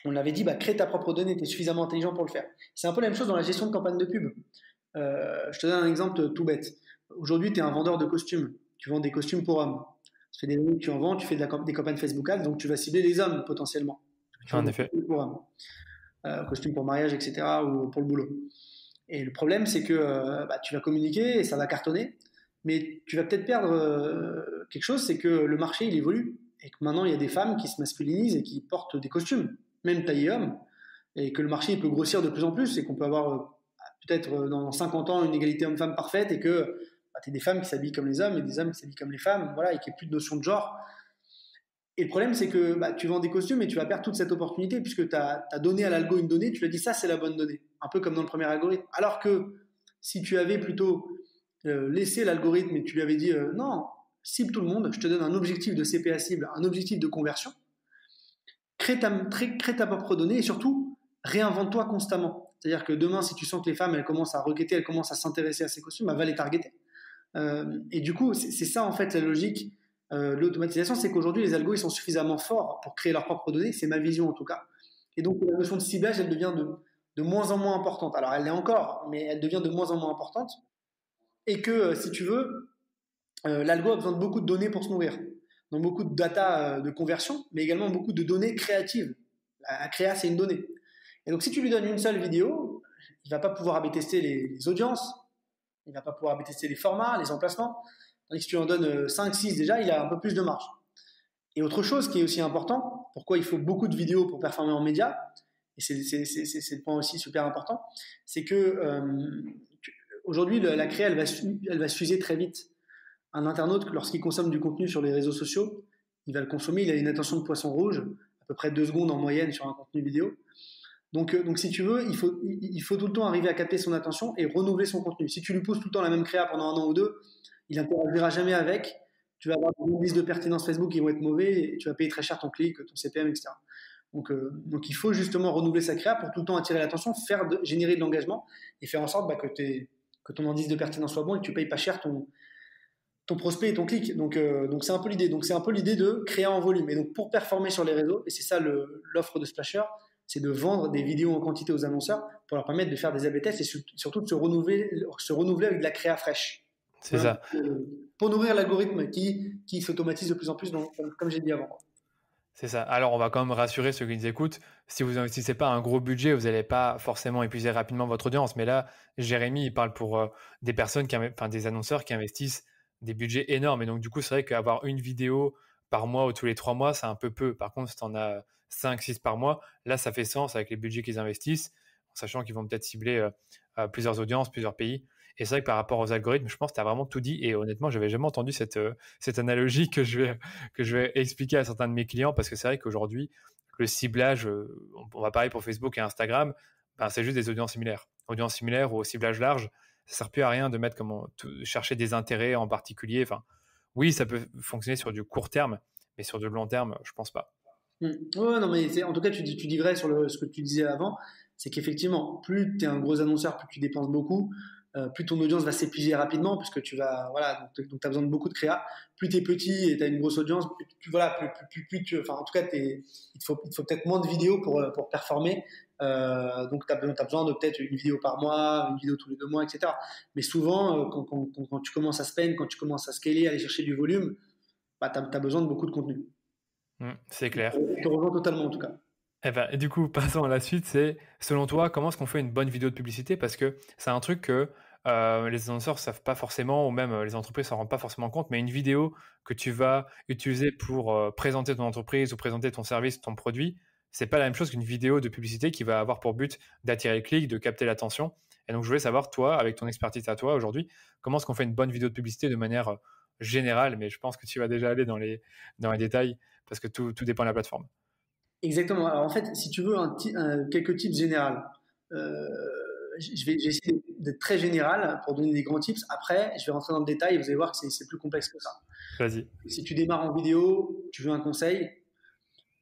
on avait dit crée ta propre donnée, tu es suffisamment intelligent pour le faire. C'est un peu la même chose dans la gestion de campagne de pub. Je te donne un exemple tout bête. Aujourd'hui, tu es un vendeur de costumes. Tu vends des costumes pour hommes. Ça fait des années que tu en vends, tu fais des campagnes Facebook Ads, donc tu vas cibler les hommes potentiellement. En effet. Pour hommes. Costumes pour mariage, etc. ou pour le boulot. Et le problème, c'est que tu vas communiquer et ça va cartonner, mais tu vas peut-être perdre quelque chose, c'est que le marché, il évolue. Et que maintenant, il y a des femmes qui se masculinisent et qui portent des costumes, même taillés hommes, et que le marché il peut grossir de plus en plus, et qu'on peut avoir peut-être dans 50 ans une égalité homme-femme parfaite, et que tu as des femmes qui s'habillent comme les hommes et des hommes qui s'habillent comme les femmes, voilà, et qu'il n'y ait plus de notion de genre. Et le problème, c'est que tu vends des costumes et tu vas perdre toute cette opportunité, puisque tu as donné à l'algo une donnée, tu lui as dit ça, c'est la bonne donnée, un peu comme dans le premier algorithme. Alors que si tu avais plutôt laissé l'algorithme et tu lui avais dit non, cible tout le monde, je te donne un objectif de CPA cible, un objectif de conversion, crée ta propre donnée et surtout, réinvente-toi constamment. C'est-à-dire que demain, si tu sens que les femmes, elles commencent à requêter, elles commencent à s'intéresser à ces costumes, va les targeter. Et du coup, c'est ça en fait la logique de l'automatisation, c'est qu'aujourd'hui, les algos, ils sont suffisamment forts pour créer leurs propres données, c'est ma vision en tout cas. Et donc, la notion de ciblage, elle devient de moins en moins importante. Alors, elle l'est encore, mais elle devient de moins en moins importante. Et que, si tu veux, l'algo a besoin de beaucoup de données pour se nourrir. Donc beaucoup de data de conversion, mais également beaucoup de données créatives. La créa, c'est une donnée. Et donc si tu lui donnes une seule vidéo, il ne va pas pouvoir A/B tester les audiences, il ne va pas pouvoir A/B tester les formats, les emplacements. Tandis que si tu en donnes 5, 6 déjà, il a un peu plus de marge. Et autre chose qui est aussi important, pourquoi il faut beaucoup de vidéos pour performer en média, et c'est le point aussi super important, c'est que aujourd'hui, la créa, elle va s'user très vite. Un internaute, lorsqu'il consomme du contenu sur les réseaux sociaux, il va le consommer, il a une attention de poisson rouge, à peu près 2 secondes en moyenne sur un contenu vidéo. Donc si tu veux, il faut tout le temps arriver à capter son attention et renouveler son contenu. Si tu lui pousses tout le temps la même créa pendant 1 an ou 2, il n'interagira jamais avec. Tu vas avoir des indices de pertinence Facebook qui vont être mauvais et tu vas payer très cher ton clic, ton CPM, etc. Donc il faut justement renouveler sa créa pour tout le temps attirer l'attention, générer de l'engagement et faire en sorte que ton indice de pertinence soit bon et que tu payes pas cher ton prospect et ton clic. Donc c'est un peu l'idée. Donc c'est un peu l'idée de créer en volume. Et donc pour performer sur les réseaux, et c'est ça l'offre de Splasher, c'est de vendre des vidéos en quantité aux annonceurs pour leur permettre de faire des A/B tests et surtout de se renouveler avec de la créa fraîche. C'est ça. Pour nourrir l'algorithme qui s'automatise de plus en plus, comme j'ai dit avant. C'est ça. Alors, on va quand même rassurer ceux qui nous écoutent. Si vous n'investissez pas un gros budget, vous n'allez pas forcément épuiser rapidement votre audience. Mais là, Jérémy, il parle pour des personnes, des annonceurs qui investissent des budgets énormes. Et donc, du coup, c'est vrai qu'avoir une vidéo par mois ou tous les 3 mois, c'est un peu peu. Par contre, si tu en as 5, 6 par mois, là, ça fait sens avec les budgets qu'ils investissent, en sachant qu'ils vont peut-être cibler plusieurs audiences, plusieurs pays. Et c'est vrai que par rapport aux algorithmes, je pense que tu as vraiment tout dit. Et honnêtement, je n'avais jamais entendu cette analogie que je vais expliquer à certains de mes clients, parce que c'est vrai qu'aujourd'hui, le ciblage, on va parler pour Facebook et Instagram, c'est juste des audiences similaires. Audiences similaires ou au ciblage large, ça ne sert plus à rien de mettre chercher des intérêts en particulier. Enfin, oui, ça peut fonctionner sur du court terme, mais sur du long terme, je ne pense pas. Ouais, non, mais en tout cas, tu dis vrai sur ce que tu disais avant, c'est qu'effectivement, plus tu es un gros annonceur, plus tu dépenses beaucoup, plus ton audience va s'épuiser rapidement, puisque tu vas, voilà, donc tu as besoin de beaucoup de créa. Plus tu es petit et tu as une grosse audience, enfin, en tout cas, il te faut peut-être moins de vidéos pour performer. Donc, tu as besoin de peut-être une vidéo par mois, une vidéo tous les 2 mois, etc. Mais souvent, quand tu commences à spend, quand tu commences à scaler, aller chercher du volume, bah, tu as besoin de beaucoup de contenu. C'est clair. Je te rejoins totalement, en tout cas. Et du coup, passons à la suite, c'est selon toi, comment est-ce qu'on fait une bonne vidéo de publicité? Parce que c'est un truc que les annonceurs ne savent pas forcément, ou même les entreprises ne s'en rendent pas forcément compte, mais une vidéo que tu vas utiliser pour présenter ton entreprise ou présenter ton service, ton produit, c'est pas la même chose qu'une vidéo de publicité qui va avoir pour but d'attirer le clic, de capter l'attention. Et donc, je voulais savoir, toi, avec ton expertise à toi aujourd'hui, comment est-ce qu'on fait une bonne vidéo de publicité de manière générale, mais je pense que tu vas déjà aller dans les détails parce que tout dépend de la plateforme. Exactement. Alors en fait, si tu veux quelques tips généraux, euh, j'ai essayé d'être très général pour donner des grands tips. Après, je vais rentrer dans le détail et vous allez voir que c'est plus complexe que ça. Vas-y. Si tu démarres en vidéo, tu veux un conseil,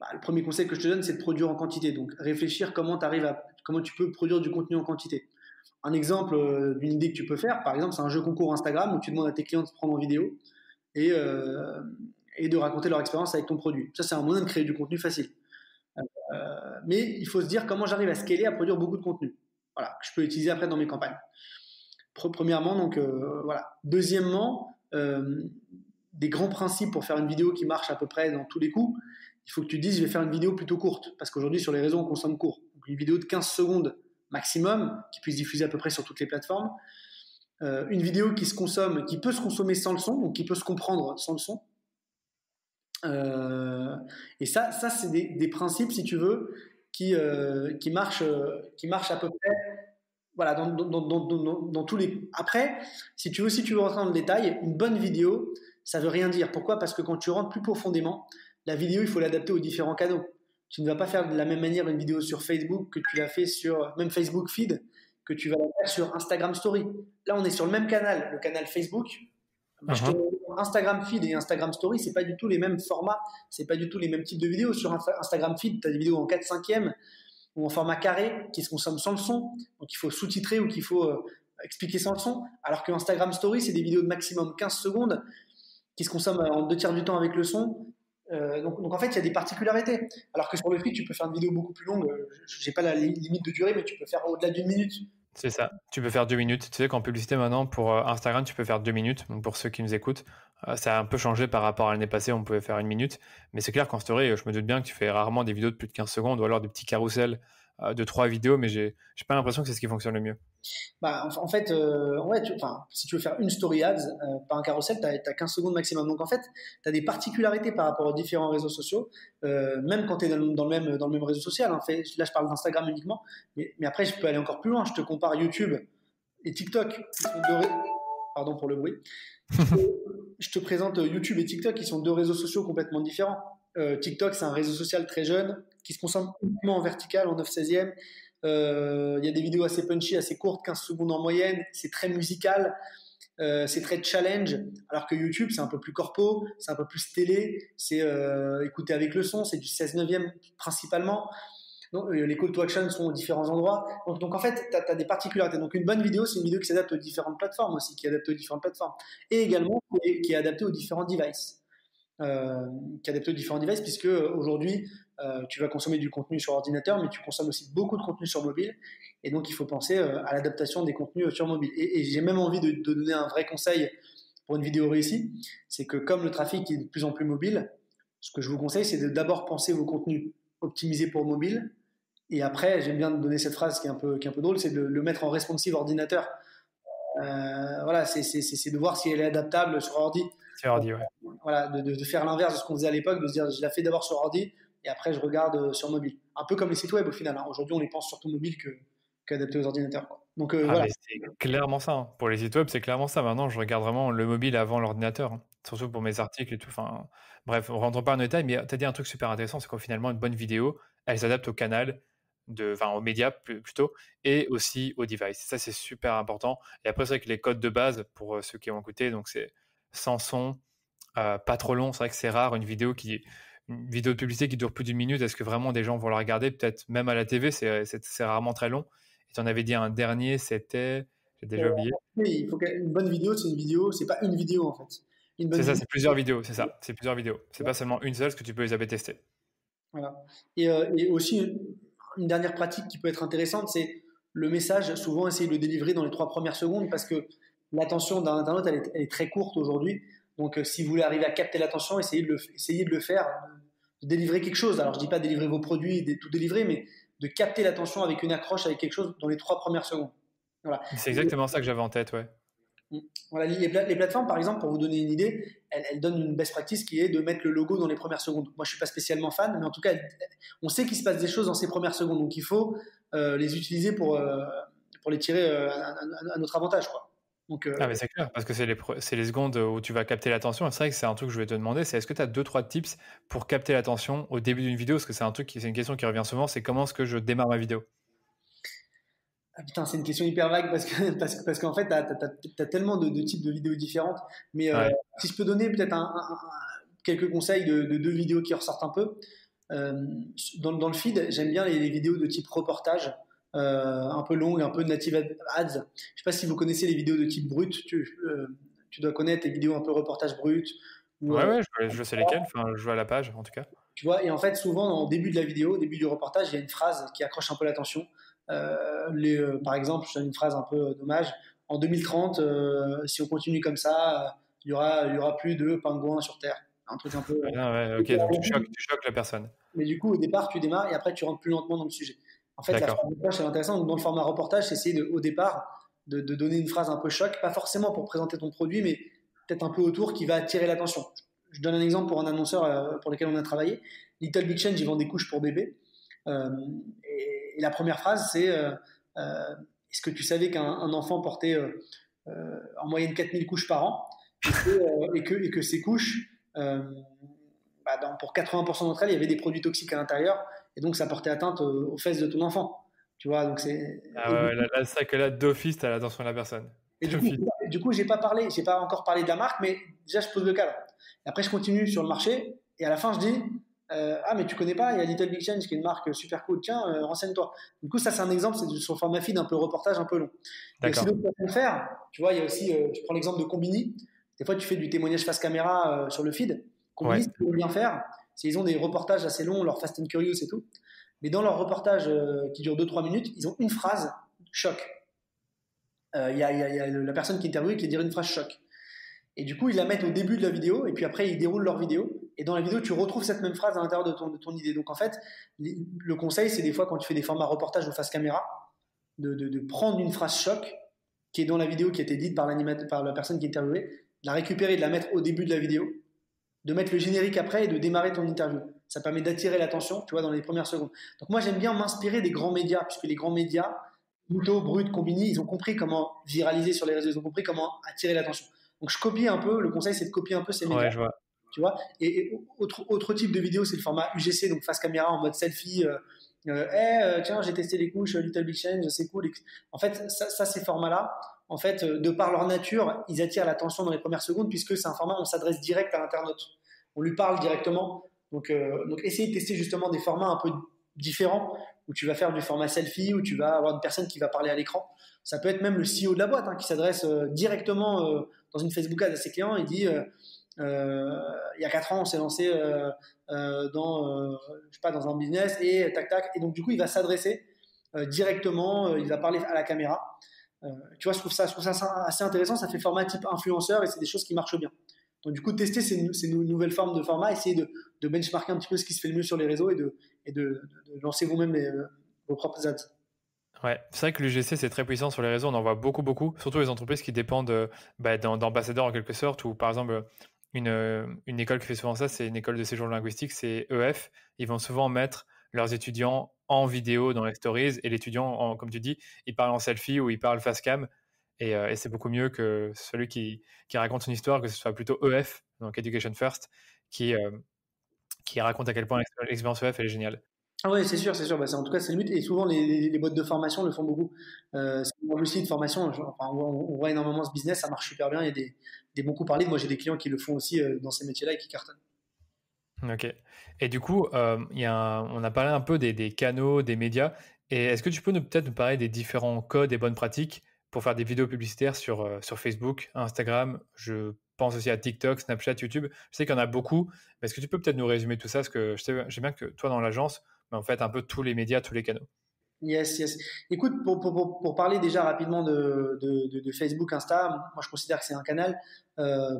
bah, le premier conseil que je te donne, c'est de produire en quantité. Donc réfléchir comment tu peux produire du contenu en quantité. Un exemple d'une idée que tu peux faire, par exemple, c'est un jeu concours Instagram où tu demandes à tes clients de se prendre en vidéo et, euh, et de raconter leur expérience avec ton produit. Ça, c'est un moyen de créer du contenu facile. Mais il faut se dire comment j'arrive à scaler, à produire beaucoup de contenu. Voilà, que je peux utiliser après dans mes campagnes. Premièrement, donc voilà. Deuxièmement, des grands principes pour faire une vidéo qui marche à peu près dans tous les coups. Il faut que tu te dises, je vais faire une vidéo plutôt courte, parce qu'aujourd'hui sur les réseaux on consomme court. Donc une vidéo de 15 secondes maximum, qui puisse diffuser à peu près sur toutes les plateformes. Une vidéo qui peut se consommer sans le son, donc qui peut se comprendre sans le son. Et ça c'est des principes, si tu veux, qui marchent à peu près, voilà, dans tous les. Après, si tu veux rentrer dans le détail, une bonne vidéo, ça veut rien dire. Pourquoi? Parce que quand tu rentres plus profondément, la vidéo, il faut l'adapter aux différents canaux. Tu ne vas pas faire de la même manière une vidéo sur Facebook que tu l'as fait sur même Facebook Feed, que tu vas la faire sur Instagram Story. Là, on est sur le même canal, le canal Facebook. Instagram Feed et Instagram Story, c'est pas du tout les mêmes formats, c'est pas du tout les mêmes types de vidéos. Sur Instagram Feed, tu as des vidéos en 4/5 ou en format carré qui se consomment sans le son, donc il faut sous-titrer ou qu'il faut expliquer sans le son, alors que Instagram Story, c'est des vidéos de maximum 15 secondes qui se consomment en 2 tiers du temps avec le son. Donc en fait, il y a des particularités. Alors que sur le feed, tu peux faire une vidéo beaucoup plus longue. J'ai pas la limite de durée, mais tu peux faire au-delà d'1 minute. C'est ça. Tu peux faire 2 minutes. Tu sais qu'en publicité maintenant, pour Instagram, tu peux faire 2 minutes. Donc pour ceux qui nous écoutent, ça a un peu changé par rapport à l'année passée, on pouvait faire 1 minute. Mais c'est clair qu'en story, je me doute bien que tu fais rarement des vidéos de plus de 15 secondes ou alors des petits carousels de 3 vidéos, mais j'ai pas l'impression que c'est ce qui fonctionne le mieux. Bah, en fait, ouais, si tu veux faire une story ads, pas un carrousel, tu as 15 secondes maximum. Donc en fait, tu as des particularités par rapport aux différents réseaux sociaux, même quand tu es dans le même réseau social. Hein. Là, je parle d'Instagram uniquement, mais après, je peux aller encore plus loin. Je te compare YouTube et TikTok, qui sont pardon pour le bruit. Je te présente YouTube et TikTok, qui sont 2 réseaux sociaux complètement différents. TikTok, c'est un réseau social très jeune, qui se consomme uniquement en vertical, en 9/16e. Il y a des vidéos assez punchy, assez courtes, 15 secondes en moyenne. C'est très musical, c'est très challenge. Alors que YouTube, c'est un peu plus corpo, c'est un peu plus télé, c'est écouter avec le son, c'est du 16/9e principalement. Donc, les call to action sont aux différents endroits. Donc en fait, tu as des particularités. Donc une bonne vidéo, c'est une vidéo qui s'adapte aux différentes plateformes aussi, qui est adaptée aux différentes plateformes. Et également qui est adaptée aux différents devices. Puisque aujourd'hui tu vas consommer du contenu sur ordinateur, mais tu consommes aussi beaucoup de contenu sur mobile, et donc il faut penser à l'adaptation des contenus sur mobile. Et j'ai même envie de donner un vrai conseil pour une vidéo réussie, c'est que comme le trafic est de plus en plus mobile, ce que je vous conseille, c'est de d'abord penser vos contenus optimisés pour mobile, et après, j'aime bien donner cette phrase qui est un peu drôle, c'est de le mettre en responsive ordinateur. Voilà, c'est de voir si elle est adaptable sur ordi. Sur ordi, ouais. Voilà, de faire l'inverse de ce qu'on faisait à l'époque, de se dire je la fais d'abord sur ordi et après je regarde sur mobile. Un peu comme les sites web au final. Hein. Aujourd'hui, on les pense surtout mobile qu'adaptés aux ordinateurs. Quoi. Donc voilà. Mais c'est clairement ça. Hein. Pour les sites web, c'est clairement ça. Maintenant, je regarde vraiment le mobile avant l'ordinateur. Hein. Surtout pour mes articles et tout. Enfin, bref, on rentre pas en détail, mais tu as dit un truc super intéressant, c'est qu'au finalement, une bonne vidéo, elle s'adapte au canal, aux médias plutôt, et aussi au device. Ça, c'est super important. Et après, c'est vrai que les codes de base, pour ceux qui ont écouté, donc c'est sans son, pas trop long. C'est vrai que c'est rare une vidéo de publicité qui dure plus d'1 minute. Est-ce que vraiment des gens vont la regarder? Peut-être même à la TV, c'est rarement très long. Et tu en avais dit un dernier, c'était J'ai déjà oublié. Oui, il faut qu'une bonne vidéo, c'est une vidéo, c'est pas une vidéo en fait. Une bonne C'est ça, vidéo. c'est plusieurs vidéos, c'est ça. C'est plusieurs vidéos. C'est pas seulement une seule, parce que tu peux les AB tester. Voilà. Et aussi, une dernière pratique qui peut être intéressante, c'est le message, souvent essayer de le délivrer dans les 3 premières secondes parce que l'attention d'un internaute, elle est très courte aujourd'hui. Donc, si vous voulez arriver à capter l'attention, essayez de le faire, de délivrer quelque chose. Alors, je dis pas délivrer vos produits, tout délivrer, mais de capter l'attention avec une accroche, avec quelque chose dans les 3 premières secondes. Voilà. C'est exactement ça que j'avais en tête, ouais. Voilà, les plateformes, par exemple, pour vous donner une idée, elles donnent une best practice qui est de mettre le logo dans les premières secondes. Moi, je suis pas spécialement fan, mais en tout cas, on sait qu'il se passe des choses dans ces premières secondes, donc il faut les utiliser pour les tirer à notre avantage, quoi. Donc, Ah, mais c'est clair, parce que c'est les secondes où tu vas capter l'attention. Et c'est vrai que c'est un truc que je voulais te demander, c'est est-ce que tu as 2-3 tips pour capter l'attention au début d'une vidéo? Parce que c'est une question qui revient souvent, c'est comment est-ce que je démarre ma vidéo? ah, putain, c'est une question hyper vague parce qu'en fait, t'as tellement de types de vidéos différentes. Mais Ouais, si je peux donner peut-être quelques conseils de deux vidéos qui ressortent un peu. Euh, dans le feed, j'aime bien les vidéos de type reportage, un peu longues, un peu native ads. Je sais pas si vous connaissez les vidéos de type brut. Tu dois connaître les vidéos un peu reportage brut. Où, ouais, ouais, je sais lesquelles, enfin, je vois la page, en tout cas. tu vois, et en fait, souvent, au début de la vidéo, au début du reportage, il y a une phrase qui accroche un peu l'attention. Par exemple, je donne une phrase un peu dommage. En 2030, si on continue comme ça, il y aura plus de pingouins sur Terre. Un truc un peu. Ah, ouais, ok, donc tu choques la personne. Mais du coup, au départ, tu démarres et après, tu rentres plus lentement dans le sujet. En fait, la D'accord. phrase de page, c'est intéressant. Donc, dans le format reportage, c'est essayer au départ de donner une phrase un peu choc, pas forcément pour présenter ton produit, mais peut-être un peu autour qui va attirer l'attention. Je donne un exemple pour un annonceur pour lequel on a travaillé. Little Big Change, ils vendent des couches pour bébés. Euh, et la première phrase, c'est est-ce que tu savais qu'un enfant portait en moyenne 4000 couches par an et que ces couches, pour 80% d'entre elles, il y avait des produits toxiques à l'intérieur et donc ça portait atteinte aux fesses de ton enfant. Tu vois, donc c'est. Ah ouais, ouais, là, c'est vrai que là, d'office, t'as l'attention de la personne. Et D'office. du coup, j'ai pas encore parlé de la marque, mais déjà je pose le cadre. Et après, je continue sur le marché et à la fin, je dis ah, mais tu connais pas, il y a Little Big Change qui est une marque super cool, tiens, renseigne-toi. Du coup, ça, c'est un exemple, c'est sur le format feed, un peu reportage, un peu long. Il y a aussi D'accord. d'autres façons de faire. Tu vois, il y a aussi, je prends l'exemple de Combini. Des fois, tu fais du témoignage face caméra sur le feed. Combini, Ouais. ce qu'ils aiment bien faire, c'est ils ont des reportages assez longs, leur Fast and Curious et tout. Mais dans leur reportage qui dure 2-3 minutes, ils ont une phrase choc. Il y a la personne qui est interviewée qui dit une phrase choc. Et du coup, ils la mettent au début de la vidéo, et puis après, ils déroulent leur vidéo. Et dans la vidéo, tu retrouves cette même phrase à l'intérieur de ton idée. Donc en fait, le conseil, c'est des fois quand tu fais des formats reportage ou face caméra, de prendre une phrase choc qui est dans la vidéo qui a été dite par par la personne qui est interviewée, de la récupérer, de la mettre au début de la vidéo, de mettre le générique après et de démarrer ton interview. Ça permet d'attirer l'attention, tu vois, dans les premières secondes. Donc moi, j'aime bien m'inspirer des grands médias, puisque les grands médias, Muto, Brut, Combini, ils ont compris comment viraliser sur les réseaux, ils ont compris comment attirer l'attention. Donc je copie un peu, le conseil c'est de copier un peu ces médias, Ouais, je vois. tu vois. Et autre type de vidéo, c'est le format UGC, donc face caméra en mode selfie. Tiens, j'ai testé les couches, Little Big Change, c'est cool. En fait, ces formats-là, en fait, de par leur nature, ils attirent l'attention dans les premières secondes puisque c'est un format où on s'adresse direct à l'internaute. On lui parle directement. Donc essayez de tester justement des formats un peu différents où tu vas faire du format selfie, où tu vas avoir une personne qui va parler à l'écran. Ça peut être même le CEO de la boîte qui s'adresse directement dans une Facebook ad à ses clients et dit il y a 4 ans, on s'est lancé je sais pas, dans un business et tac tac. Et donc du coup, il va s'adresser directement, il va parler à la caméra. Tu vois, je trouve ça assez intéressant. Ça fait format type influenceur et c'est des choses qui marchent bien. Donc du coup, tester ces nouvelles formes de format, essayer de benchmarker un petit peu ce qui se fait le mieux sur les réseaux et de lancer vous-même vos propres ads. Ouais, c'est vrai que l'UGC c'est très puissant sur les réseaux, on en voit beaucoup, beaucoup, surtout les entreprises qui dépendent d'ambassadeurs en quelque sorte, ou par exemple une école qui fait souvent ça, c'est une école de séjour linguistique, c'est EF. Ils vont souvent mettre leurs étudiants en vidéo dans les stories et l'étudiant, comme tu dis, il parle en selfie ou il parle face cam et c'est beaucoup mieux que celui qui raconte une histoire, que ce soit plutôt EF, donc Education First, qui raconte à quel point l'expérience EF elle est géniale. Ah ouais, c'est sûr, c'est sûr. Bah, en tout cas, c'est le but. Et souvent, les boîtes de formation le font beaucoup. C'est aussi de formation. On voit énormément ce business, ça marche super bien. Il y a des bons coups parlés. Moi, j'ai des clients qui le font aussi dans ces métiers-là et qui cartonnent. Ok. Et du coup, on a parlé un peu des canaux, des médias. Et est-ce que tu peux peut-être nous parler des différents codes et bonnes pratiques pour faire des vidéos publicitaires sur Facebook, Instagram. Je pense aussi à TikTok, Snapchat, YouTube. Je sais qu'il y en a beaucoup. Est-ce que tu peux peut-être nous résumer tout ça? Parce que j'ai bien que toi, dans l'agence, en fait, un peu tous les médias, tous les canaux. Yes, yes. Écoute, pour parler déjà rapidement de Facebook, Insta, moi je considère que c'est un canal. Euh,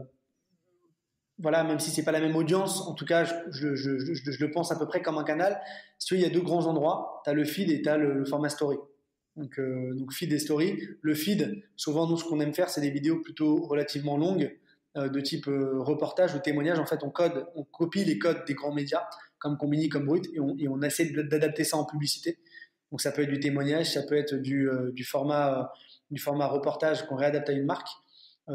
voilà, même si c'est pas la même audience, en tout cas, je le pense à peu près comme un canal. Si tu veux, il y a deux grands endroits. Tu as le feed et tu as le format story. Donc feed et story. Le feed, souvent, nous, ce qu'on aime faire, c'est des vidéos plutôt relativement longues, de type reportage ou témoignage. En fait, on copie les codes des grands médias, comme Combini, comme Brut, et on essaie d'adapter ça en publicité. Donc ça peut être du témoignage, ça peut être du format reportage qu'on réadapte à une marque.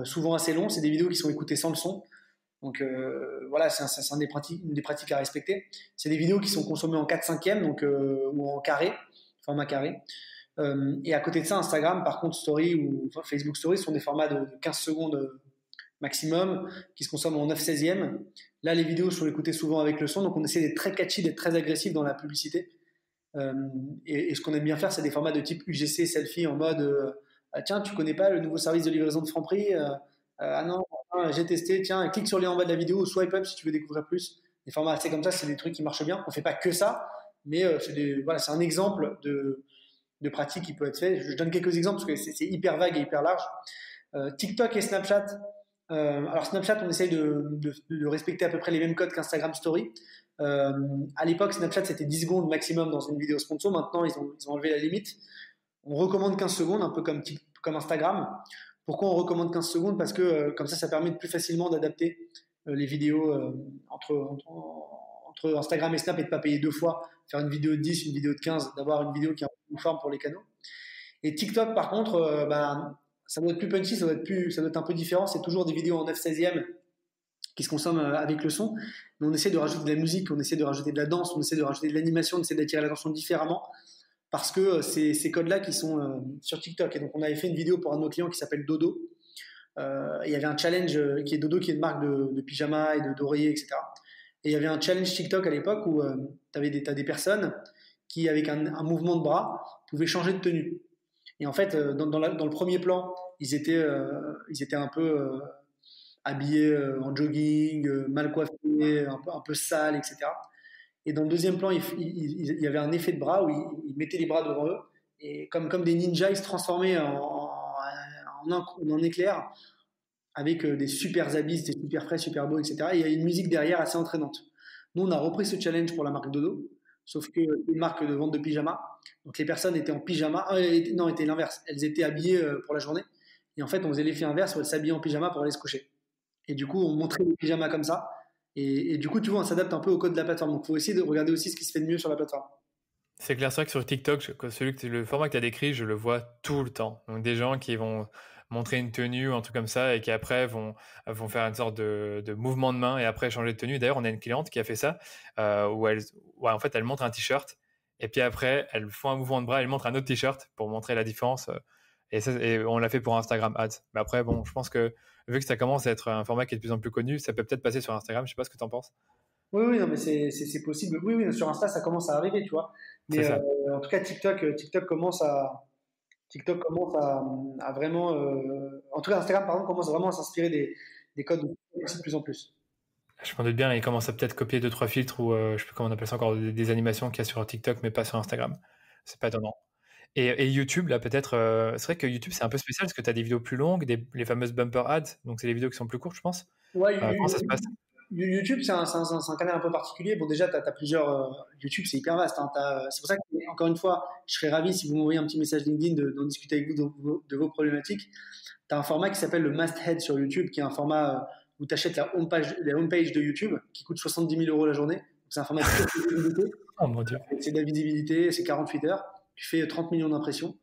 Souvent assez long, c'est des vidéos qui sont écoutées sans le son. Donc voilà, c'est une des pratiques à respecter. C'est des vidéos qui sont consommées en 4/5 donc, ou en carré, format carré. Et à côté de ça, Instagram, par contre, Story ou Facebook Story sont des formats de 15 secondes maximum qui se consomment en 9/16. Là, les vidéos sont écoutées souvent avec le son, donc on essaie d'être très catchy, d'être très agressif dans la publicité. Et ce qu'on aime bien faire, c'est des formats de type UGC, selfie, en mode ah, tiens, tu connais pas le nouveau service de livraison de Franprix ah non, j'ai testé, tiens, clique sur le lien en bas de la vidéo ou swipe up si tu veux découvrir plus. Des formats assez comme ça, c'est des trucs qui marchent bien. On fait pas que ça, mais voilà, c'est un exemple de pratique qui peut être fait. Je donne quelques exemples parce que c'est hyper vague et hyper large. TikTok et Snapchat. Alors Snapchat, on essaye de respecter à peu près les mêmes codes qu'Instagram Story. À l'époque, Snapchat, c'était 10 secondes maximum dans une vidéo sponsor. Maintenant, ils ont enlevé la limite. On recommande 15 secondes, un peu comme Instagram. Pourquoi on recommande 15 secondes? Parce que comme ça permet de plus facilement d'adapter les vidéos entre Instagram et Snap et de ne pas payer deux fois, faire une vidéo de 10, une vidéo de 15, d'avoir une vidéo qui est en forme pour les canaux. Et TikTok, par contre, ça doit être plus punchy, ça doit être un peu différent. C'est toujours des vidéos en 9/16 qui se consomment avec le son. Mais on essaie de rajouter de la musique, on essaie de rajouter de la danse, on essaie de rajouter de l'animation, on essaie d'attirer l'attention différemment. Parce que c'est ces codes-là qui sont sur TikTok. Et donc, on avait fait une vidéo pour un de nos clients qui s'appelle Dodo. Il y avait un challenge qui est Dodo, qui est une marque de pyjama et d'oreiller, etc. Et il y avait un challenge TikTok à l'époque où t'as des personnes qui, avec un mouvement de bras, pouvaient changer de tenue. Et en fait, dans le premier plan, ils étaient un peu habillés en jogging, mal coiffés, un peu sales, etc. Et dans le deuxième plan, il y avait un effet de bras où ils mettaient les bras devant eux et comme des ninjas, ils se transformaient en éclair avec des super habits, c'était super frais, super beau, etc. Et il y a une musique derrière assez entraînante. Nous, on a repris ce challenge pour la marque Dodo, sauf que une marque de vente de pyjama. Donc les personnes étaient en pyjama, non, c'était l'inverse. Elles étaient habillées pour la journée. Et en fait, on faisait l'effet inverse où elles s'habillaient en pyjama pour aller se coucher. Et du coup, on montrait les pyjamas comme ça. Et du coup, tu vois, on s'adapte un peu au code de la plateforme. Donc, il faut essayer de regarder aussi ce qui se fait de mieux sur la plateforme. C'est clair, c'est vrai que sur TikTok, le format que tu as décrit, je le vois tout le temps. Donc des gens qui vont montrer une tenue ou un truc comme ça et qui après vont faire une sorte de mouvement de main et après changer de tenue. D'ailleurs, on a une cliente qui a fait ça où en fait, elle montre un t-shirt et puis après, elle fait un mouvement de bras, elle montre un autre t-shirt pour montrer la différence. Et on l'a fait pour Instagram Ads. Mais après, bon, je pense que vu que ça commence à être un format qui est de plus en plus connu, ça peut peut-être passer sur Instagram. Je sais pas ce que tu en penses. Oui, oui, non, mais c'est possible. Oui, oui, sur Insta, ça commence à arriver, tu vois. C'est Mais ça. en tout cas, TikTok commence à vraiment. En tout cas, Instagram, par exemple, commence vraiment à s'inspirer des codes de plus en plus. Je m'en doute bien, il commence à peut-être copier deux trois filtres ou je sais plus comment on appelle ça encore, des animations qu'il y a sur TikTok mais pas sur Instagram. C'est pas étonnant. Et YouTube, là, peut-être, c'est vrai que YouTube, c'est un peu spécial parce que tu as des vidéos plus longues, les fameuses bumper ads, donc c'est des vidéos qui sont plus courtes, je pense. Ouais, Comment ça se passe? YouTube, c'est un canal un peu particulier. Bon, déjà, tu as plusieurs. YouTube, c'est hyper vaste, hein. C'est pour ça que, encore une fois, je serais ravi si vous m'envoyez un petit message LinkedIn d'en discuter avec vous de vos problématiques. Tu as un format qui s'appelle le Masthead sur YouTube, qui est un format où tu achètes la homepage de YouTube, qui coûte 70 000 euros la journée. Donc, c'est un format de visibilité. Oh mon Dieu. C'est de la visibilité, c'est 48 heures. Tu fais 30 millions d'impressions.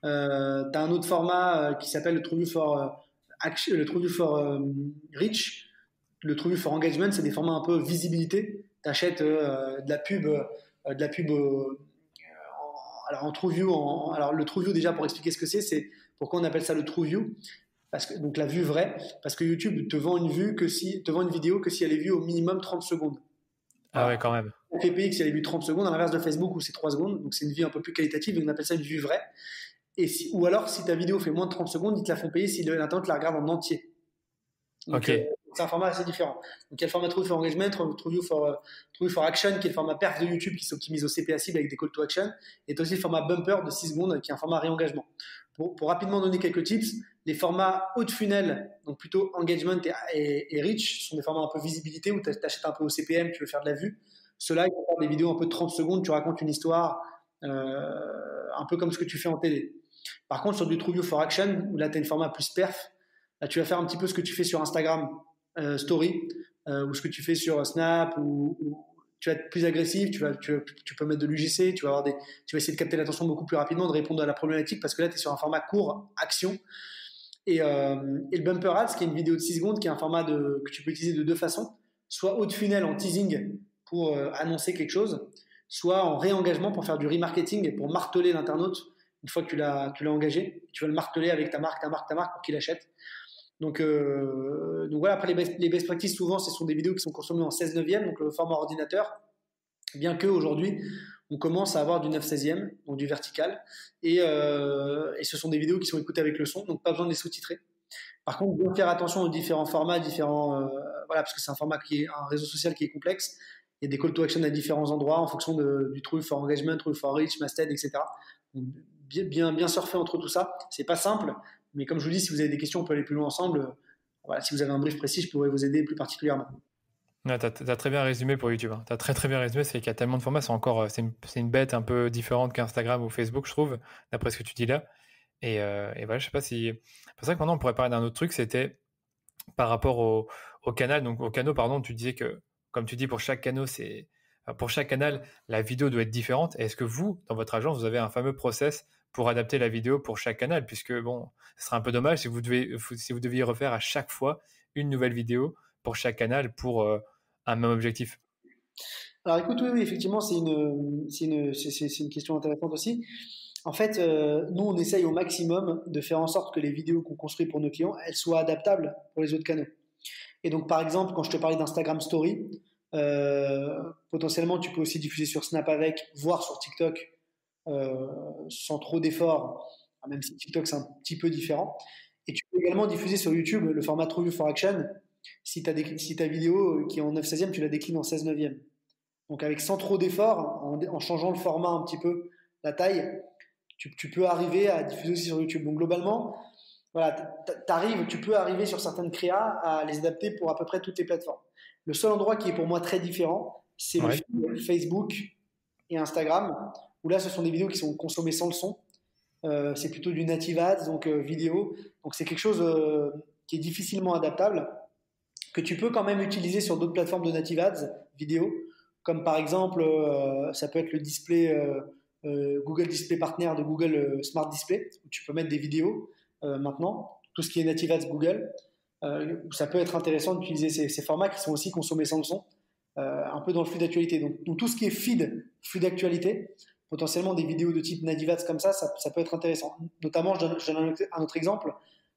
Tu as un autre format qui s'appelle le TrueView for Reach. Le TrueView for Engagement, c'est des formats un peu visibilité. Tu achètes de la pub, alors en TrueView. Alors le TrueView, déjà, pour expliquer ce que c'est pourquoi on appelle ça le TrueView. Donc la vue vraie, parce que YouTube te vend une vidéo que si elle est vue au minimum 30 secondes. Ah ouais, quand même. PPX, si elle est vue 30 secondes, à l'inverse de Facebook où c'est 3 secondes, donc c'est une vue un peu plus qualitative, et on appelle ça une vue vraie. ou alors, si ta vidéo fait moins de 30 secondes, ils te la font payer si l'internaute la regarde en entier. Donc, Ok. c'est un format assez différent. Donc, il y a le format True for Engagement, True for Action, qui est le format perf de YouTube qui s'optimise au CPA cible avec des call to action. Et tu as aussi le format Bumper de 6 secondes qui est un format réengagement. Pour rapidement donner quelques tips, les formats haut de funnel, donc plutôt Engagement et Reach, sont des formats un peu visibilité où tu achètes un peu au CPM, tu veux faire de la vue. Ceux-là, ils vont faire des vidéos un peu de 30 secondes, tu racontes une histoire, un peu comme ce que tu fais en télé. Par contre, sur du True for Action, où là, tu as une format plus perf, là, tu vas faire un petit peu ce que tu fais sur Instagram Story, ou ce que tu fais sur Snap, ou tu vas être plus agressif, tu peux mettre de l'UGC, tu vas essayer de capter l'attention beaucoup plus rapidement, de répondre à la problématique, parce que là, tu es sur un format court, action. Et le Bumper Ads, qui est une vidéo de 6 secondes, qui est un format que tu peux utiliser de deux façons, soit haut de funnel en teasing pour annoncer quelque chose, soit en réengagement pour faire du remarketing et pour marteler l'internaute une fois que tu l'as engagé. Tu vas le marteler avec ta marque pour qu'il achète. Donc voilà, après les best practices, souvent, ce sont des vidéos qui sont consommées en 16/9, donc le format ordinateur, bien qu'aujourd'hui, on commence à avoir du 9/16, donc du vertical, et ce sont des vidéos qui sont écoutées avec le son, donc pas besoin de les sous-titrer. Par contre, bien faire attention aux différents formats, voilà, parce que c'est un format qui est un réseau social qui est complexe. Il y a des call to action à différents endroits en fonction du True for Engagement, True for Reach, Masthead, etc. Donc, bien surfer entre tout ça. C'est pas simple, mais comme je vous dis, si vous avez des questions, on peut aller plus loin ensemble. Voilà, si vous avez un brief précis, je pourrais vous aider plus particulièrement. Ouais, t'as très bien résumé pour YouTube. Hein. T'as très très bien résumé, c'est qu'il y a tellement de formats, c'est une bête un peu différente qu'Instagram ou Facebook, je trouve, d'après ce que tu dis là. Et voilà, je sais pas si. C'est pour ça que maintenant on pourrait parler d'un autre truc, c'était par rapport au canal, donc au canaux, pardon, tu disais que, comme tu dis, pour chaque canal, la vidéo doit être différente. Et est-ce que vous, dans votre agence, vous avez un fameux process pour adapter la vidéo pour chaque canal? Puisque bon, ce serait un peu dommage si vous deviez refaire à chaque fois une nouvelle vidéo pour chaque canal pour un même objectif. Alors écoute, oui, effectivement, c'est une question intéressante aussi. En fait, nous, on essaye au maximum de faire en sorte que les vidéos qu'on construit pour nos clients, elles soient adaptables pour les autres canaux. Et donc, par exemple, quand je te parlais d'Instagram Story, potentiellement, tu peux aussi diffuser sur Snap avec, voire sur TikTok, sans trop d'efforts, même si TikTok, c'est un petit peu différent. Et tu peux également diffuser sur YouTube le format True for Action si ta vidéo qui est en 9/16, tu la déclines en 16/9. Donc, avec sans trop d'efforts, en changeant le format un petit peu, la taille, tu peux arriver à diffuser aussi sur YouTube. Donc, globalement, voilà, tu peux arriver sur certaines créas à les adapter pour à peu près toutes les plateformes. Le seul endroit qui est pour moi très différent, c'est le Ouais. feed Facebook et Instagram, où là, ce sont des vidéos qui sont consommées sans le son. C'est plutôt du native ads, donc vidéo. Donc, c'est quelque chose qui est difficilement adaptable, que tu peux quand même utiliser sur d'autres plateformes de native ads vidéo, comme par exemple, ça peut être le display Google Display Partner de Google Smart Display, où tu peux mettre des vidéos maintenant, tout ce qui est native ads Google. Ça peut être intéressant d'utiliser ces formats qui sont aussi consommés sans le son, un peu dans le flux d'actualité. Donc tout ce qui est flux d'actualité, potentiellement des vidéos de type native ads comme ça peut être intéressant. Notamment, je donne un autre exemple,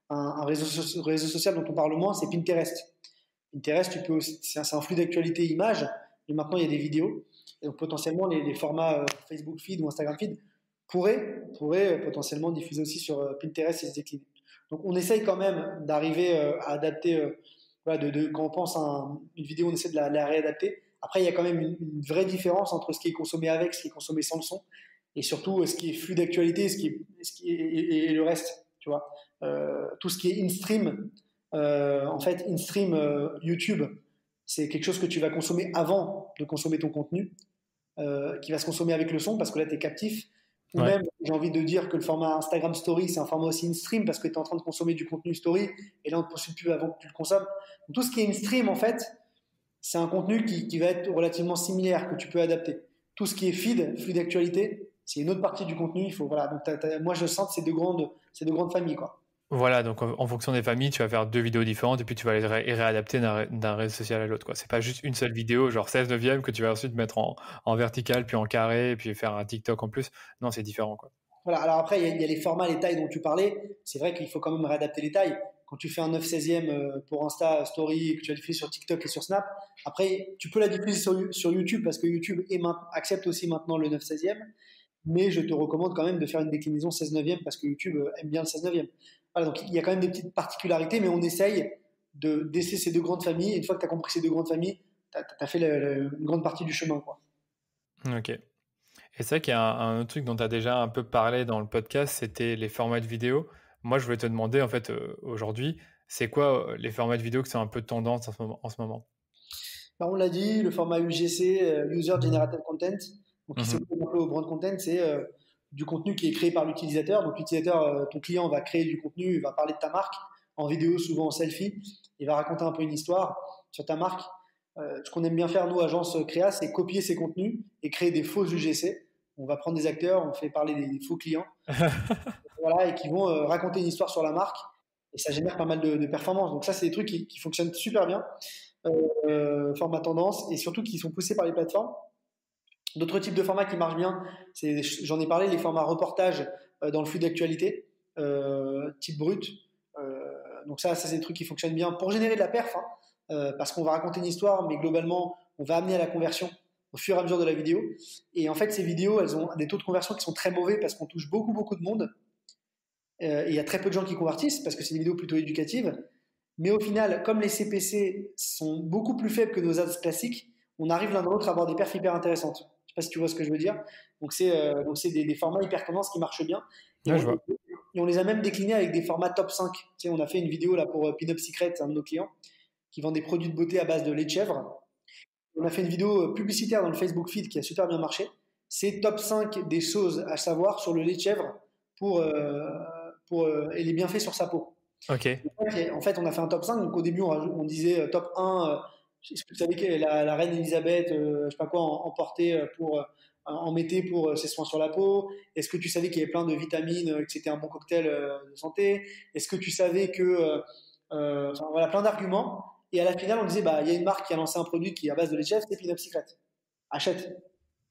un réseau social dont on parle moins, c'est Pinterest. Pinterest, c'est un flux d'actualité image, mais maintenant il y a des vidéos. Et donc potentiellement les formats Facebook Feed ou Instagram Feed pourraient potentiellement diffuser aussi sur Pinterest et se décliner. Donc on essaye quand même d'arriver à adapter, voilà, quand on pense à une vidéo, on essaie de la réadapter. Après, il y a quand même une vraie différence entre ce qui est consommé avec, ce qui est consommé sans le son, et surtout ce qui est flux d'actualité et le reste, tu vois. Tout ce qui est in-stream, en fait, in-stream YouTube, c'est quelque chose que tu vas consommer avant de consommer ton contenu, qui va se consommer avec le son, parce que là, tu es captif. Ou Ouais. même, j'ai envie de dire que le format Instagram Story, c'est un format aussi in-stream, parce que tu es en train de consommer du contenu story, et là, on te poursuit plus avant que tu le consommes. Donc, tout ce qui est in-stream, en fait, c'est un contenu qui va être relativement similaire, que tu peux adapter. Tout ce qui est feed, flux d'actualité, c'est une autre partie du contenu. Voilà. Donc, moi, je sens que c'est deux grandes familles, quoi. Voilà, donc en fonction des familles, tu vas faire deux vidéos différentes et puis tu vas les réadapter d'un réseau social à l'autre, quoi. C'est pas juste une seule vidéo, genre 16/9 que tu vas ensuite mettre en vertical, puis en carré, et puis faire un TikTok en plus. Non, c'est différent, quoi. Voilà. Alors après, il y a les formats, les tailles dont tu parlais. C'est vrai qu'il faut quand même réadapter les tailles. Quand tu fais un 9/16 pour Insta Story et que tu as diffusé sur TikTok et sur Snap, après, tu peux la diffuser sur YouTube parce que YouTube accepte aussi maintenant le 9/16. mais je te recommande quand même de faire une déclinaison 16/9 parce que YouTube aime bien le 16/9. Voilà, donc il y a quand même des petites particularités, mais on essaye d'essayer ces deux grandes familles. Et une fois que tu as compris ces deux grandes familles, tu as fait une grande partie du chemin, quoi. Ok. Et c'est vrai qu'il y a un autre truc dont tu as déjà un peu parlé dans le podcast, c'était les formats de vidéo. Moi, je voulais te demander, en fait, aujourd'hui, c'est quoi les formats de vidéo qui sont un peu tendance en ce moment? Alors, on l'a dit, le format UGC, User Generated Content, donc qui Mhm. s'oppose un peu au brand content, c'est du contenu qui est créé par l'utilisateur. Donc l'utilisateur, ton client va créer du contenu, il va parler de ta marque en vidéo, souvent en selfie, il va raconter un peu une histoire sur ta marque. Ce qu'on aime bien faire, nous, agence créa, c'est copier ces contenus et créer des faux UGC. On va prendre des acteurs, on fait parler des faux clients, voilà, et qui vont raconter une histoire sur la marque, et ça génère pas mal de performances. Donc ça, c'est des trucs qui fonctionnent super bien, format tendance, et surtout qui sont poussés par les plateformes. D'autres types de formats qui marchent bien, j'en ai parlé, les formats reportage dans le flux d'actualité, type brut. Donc ça, c'est des trucs qui fonctionnent bien pour générer de la perf, hein, parce qu'on va raconter une histoire, mais globalement, on va amener à la conversion au fur et à mesure de la vidéo. Et en fait, ces vidéos, elles ont des taux de conversion qui sont très mauvais parce qu'on touche beaucoup, beaucoup de monde. Et il y a très peu de gens qui convertissent parce que c'est des vidéos plutôt éducatives. Mais au final, comme les CPC sont beaucoup plus faibles que nos ads classiques, on arrive l'un dans l'autre à avoir des perfs hyper intéressantes. Je ne sais pas si tu vois ce que je veux dire. Donc c'est des formats hyper tendance qui marchent bien. Et Ouais, on, je vois. et on les a même déclinés avec des formats top 5. Tu sais, on a fait une vidéo là pour Pin-Up Secret, un de nos clients, qui vend des produits de beauté à base de lait de chèvre. On a fait une vidéo publicitaire dans le Facebook Feed qui a super bien marché. C'est top 5 des choses à savoir sur le lait de chèvre et les bienfaits sur sa peau. Ok. En fait, on a fait un top 5. Donc, au début, on disait top 1. Est-ce que vous savez que la reine Elisabeth, je sais pas quoi, en portait en mettait pour ses soins sur la peau? Est-ce que tu savais qu'il y avait plein de vitamines, que c'était un bon cocktail de santé? Est-ce que tu savais que, enfin, voilà, plein d'arguments. Et à la finale, on disait, bah, il y a une marque qui a lancé un produit qui est à base de lait de chèvre, c'est Pin-Up Secret. Achète.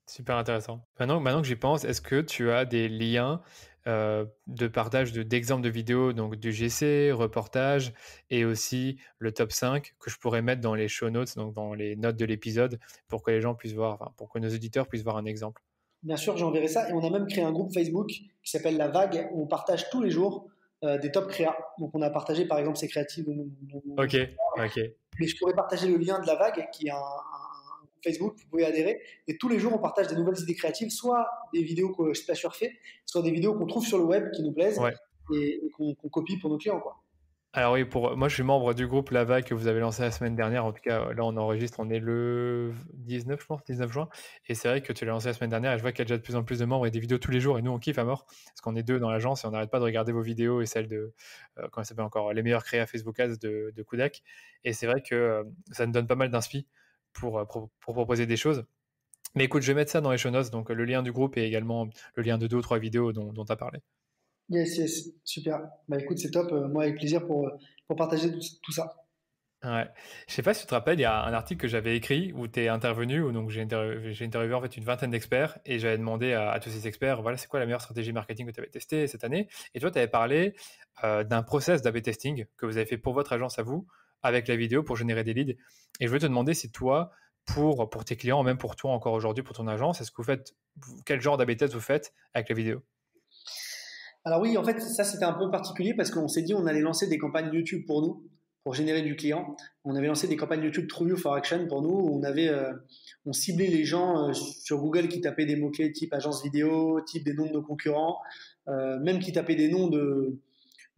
Super intéressant. Maintenant que j'y pense, est-ce que tu as des liens de partage d'exemples de vidéos, donc du GC, reportage, et aussi le top 5 que je pourrais mettre dans les show notes, donc dans les notes de l'épisode, pour que les gens puissent voir, enfin, pour que nos auditeurs puissent voir un exemple. Bien sûr, j'enverrai ça. Et on a même créé un groupe Facebook qui s'appelle La Vague, où on partage tous les jours des top créas. Donc, on a partagé, par exemple, ces créatives dont Ok, je parle. ok. Mais je pourrais partager le lien de La Vague, qui est un groupe Facebook, vous pouvez adhérer. Et tous les jours, on partage des nouvelles idées créatives, soit des vidéos que je suis fait, soit des vidéos qu'on trouve sur le web qui nous plaisent Ouais. et qu'on copie pour nos clients, quoi. Alors oui, moi je suis membre du groupe Lava que vous avez lancé la semaine dernière. En tout cas, là on enregistre, on est le 19, je pense, 19 juin. Et c'est vrai que tu l'as lancé la semaine dernière et je vois qu'il y a déjà de plus en plus de membres et des vidéos tous les jours. Et nous on kiffe à mort parce qu'on est deux dans l'agence et on n'arrête pas de regarder vos vidéos et celles de, comment ça s'appelle encore, les meilleurs créas Facebook Ads de Kudak. Et c'est vrai que ça nous donne pas mal d'inspi pour proposer des choses. Mais écoute, je vais mettre ça dans les show notes, donc le lien du groupe et également le lien de 2 ou 3 vidéos dont tu as parlé. Yes, yes, super. Bah écoute, c'est top. Moi, avec plaisir pour partager tout ça. Ouais. Je sais pas si tu te rappelles, il y a un article que j'avais écrit où tu es intervenu, où donc j'ai interviewé en fait une vingtaine d'experts et j'avais demandé à tous ces experts, voilà, c'est quoi la meilleure stratégie marketing que tu avais testée cette année? Et toi, tu avais parlé d'un process d'A/B testing que vous avez fait pour votre agence à vous, avec la vidéo pour générer des leads. Et je voulais te demander si toi, pour tes clients, même pour toi encore aujourd'hui, pour ton agence, est-ce que quel genre d'A/B test vous faites avec la vidéo? Alors oui, en fait, ça c'était un peu particulier parce qu'on s'est dit on allait lancer des campagnes YouTube pour nous, pour générer du client. On avait lancé des campagnes YouTube True You for Action pour nous, où on ciblait les gens sur Google qui tapaient des mots-clés type agence vidéo, type des noms de nos concurrents, même qui tapaient des noms